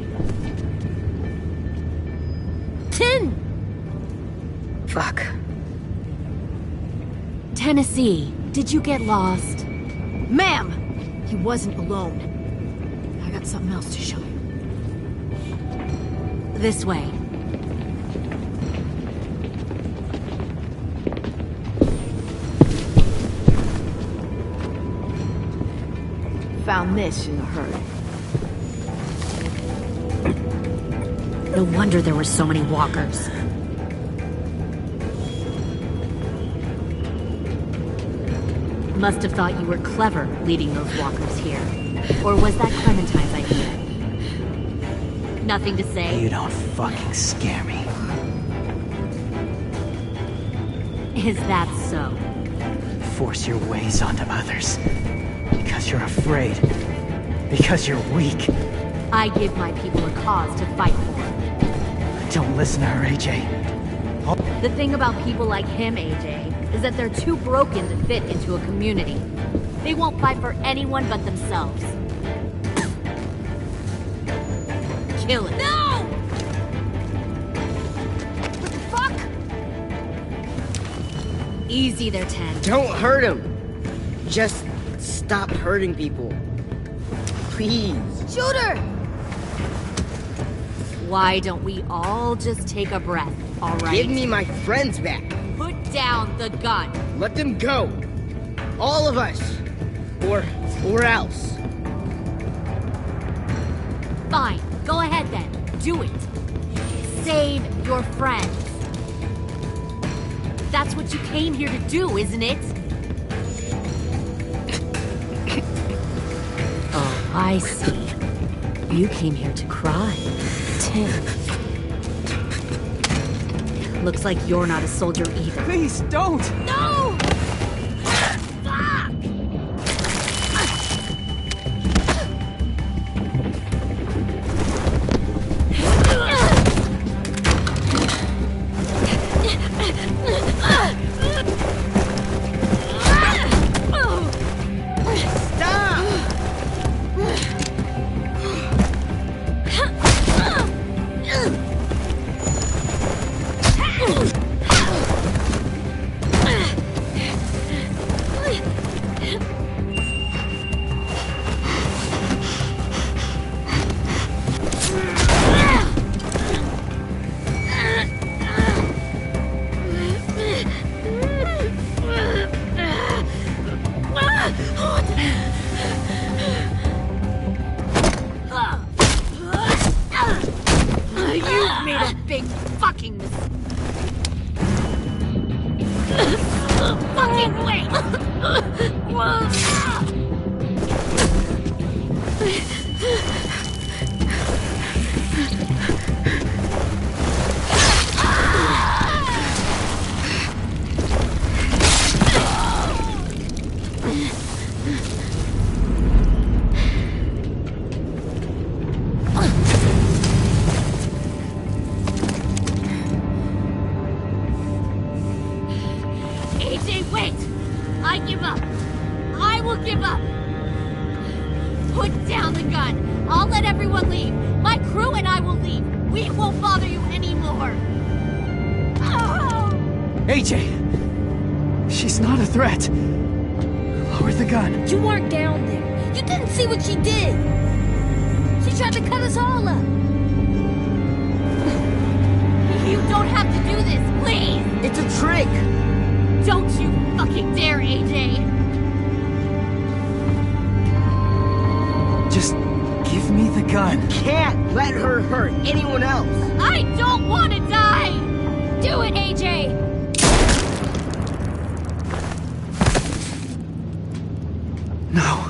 10! Fuck. Tennessee, did you get lost? Ma'am! He wasn't alone. I got something else to show you. This way. Found this in a hurry. No wonder there were so many walkers. Must have thought you were clever leading those walkers here. Or was that Clementine's idea? Nothing to say? You don't fucking scare me. Is that so? Force your ways onto others. Because you're afraid. Because you're weak. I give my people a cause to fight for. Don't listen to her, AJ. The thing about people like him, AJ, is that they're too broken to fit into a community. They won't fight for anyone but themselves. Kill it. No! What the fuck? Easy there, 10. Don't hurt him. Just stop hurting people. Please. Shoot her! Why don't we all just take a breath, all right? Give me my friends back. Put down the gun. Let them go. All of us. Or else. Fine. Go ahead then. Do it. Save your friends. That's what you came here to do, isn't it? Oh, I see. You came here to cry. Tim. Looks like you're not a soldier either. Please, don't! No! Fuck! You weren't down there. You didn't see what she did. She tried to cut us all up. You don't have to do this, please! It's a trick! Don't you fucking dare, AJ! Just give me the gun. You can't let her hurt anyone else. I don't want to die! Do it, AJ! No.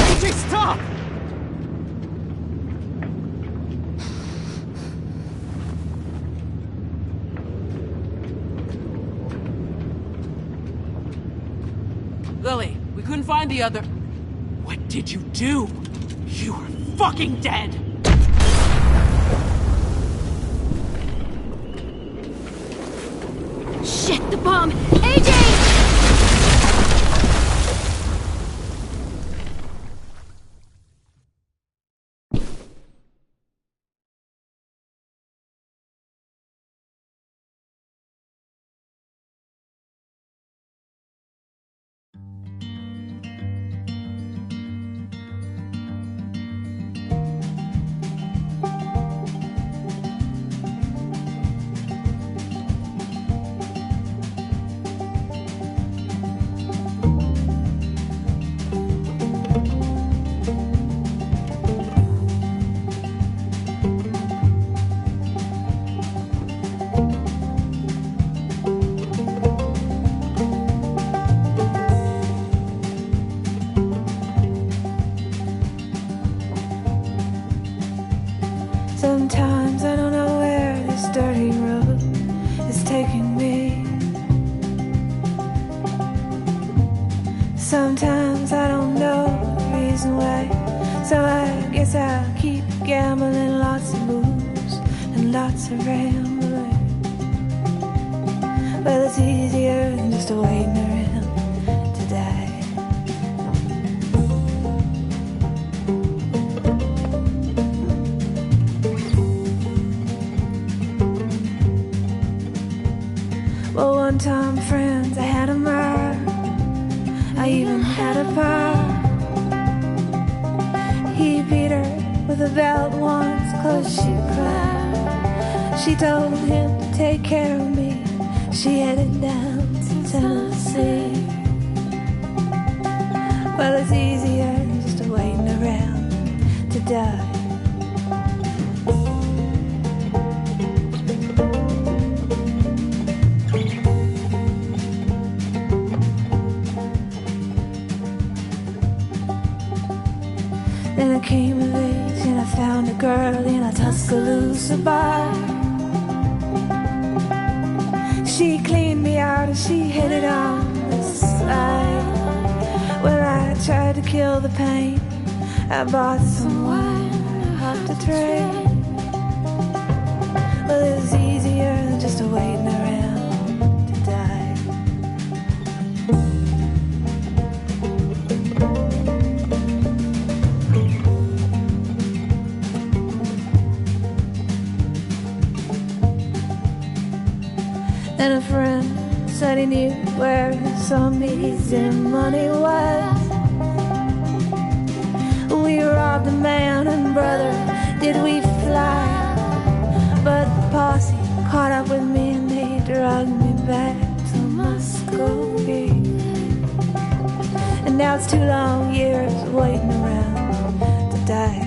AJ, stop! Lily, we couldn't find the other... What did you do? You are fucking dead! Shit, the bomb! AJ! lots of rambling. Well, it's easier than just waiting around to die. Well, one time, friends, I had a mare. I even had a pie. He beat her with a belt once, 'cause she cried. She told him to take care of me. She headed down to Tennessee. Well, it's easier just waiting around to die. Then I came of age and I found a girl in a Tuscaloosa bar. She cleaned me out and she hit it on the side. Well, I tried to kill the pain. I bought some wine, I hopped a train. Well, it was easier than just waiting around to die. And a friend said he knew where some easy money was. We robbed a man and brother, did we fly? But the posse caught up with me and they dragged me back to Muscovy. And now it's 2 long years waiting around to die.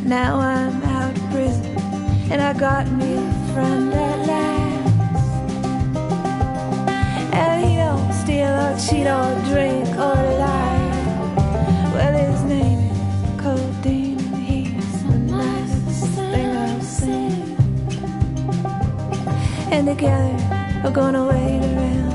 Now I'm out of prison and I got me a friend at last. And he don't steal or cheat or drink or lie. Well, his name is Codeine and he's the nicest thing I've seen. And together we're gonna wait around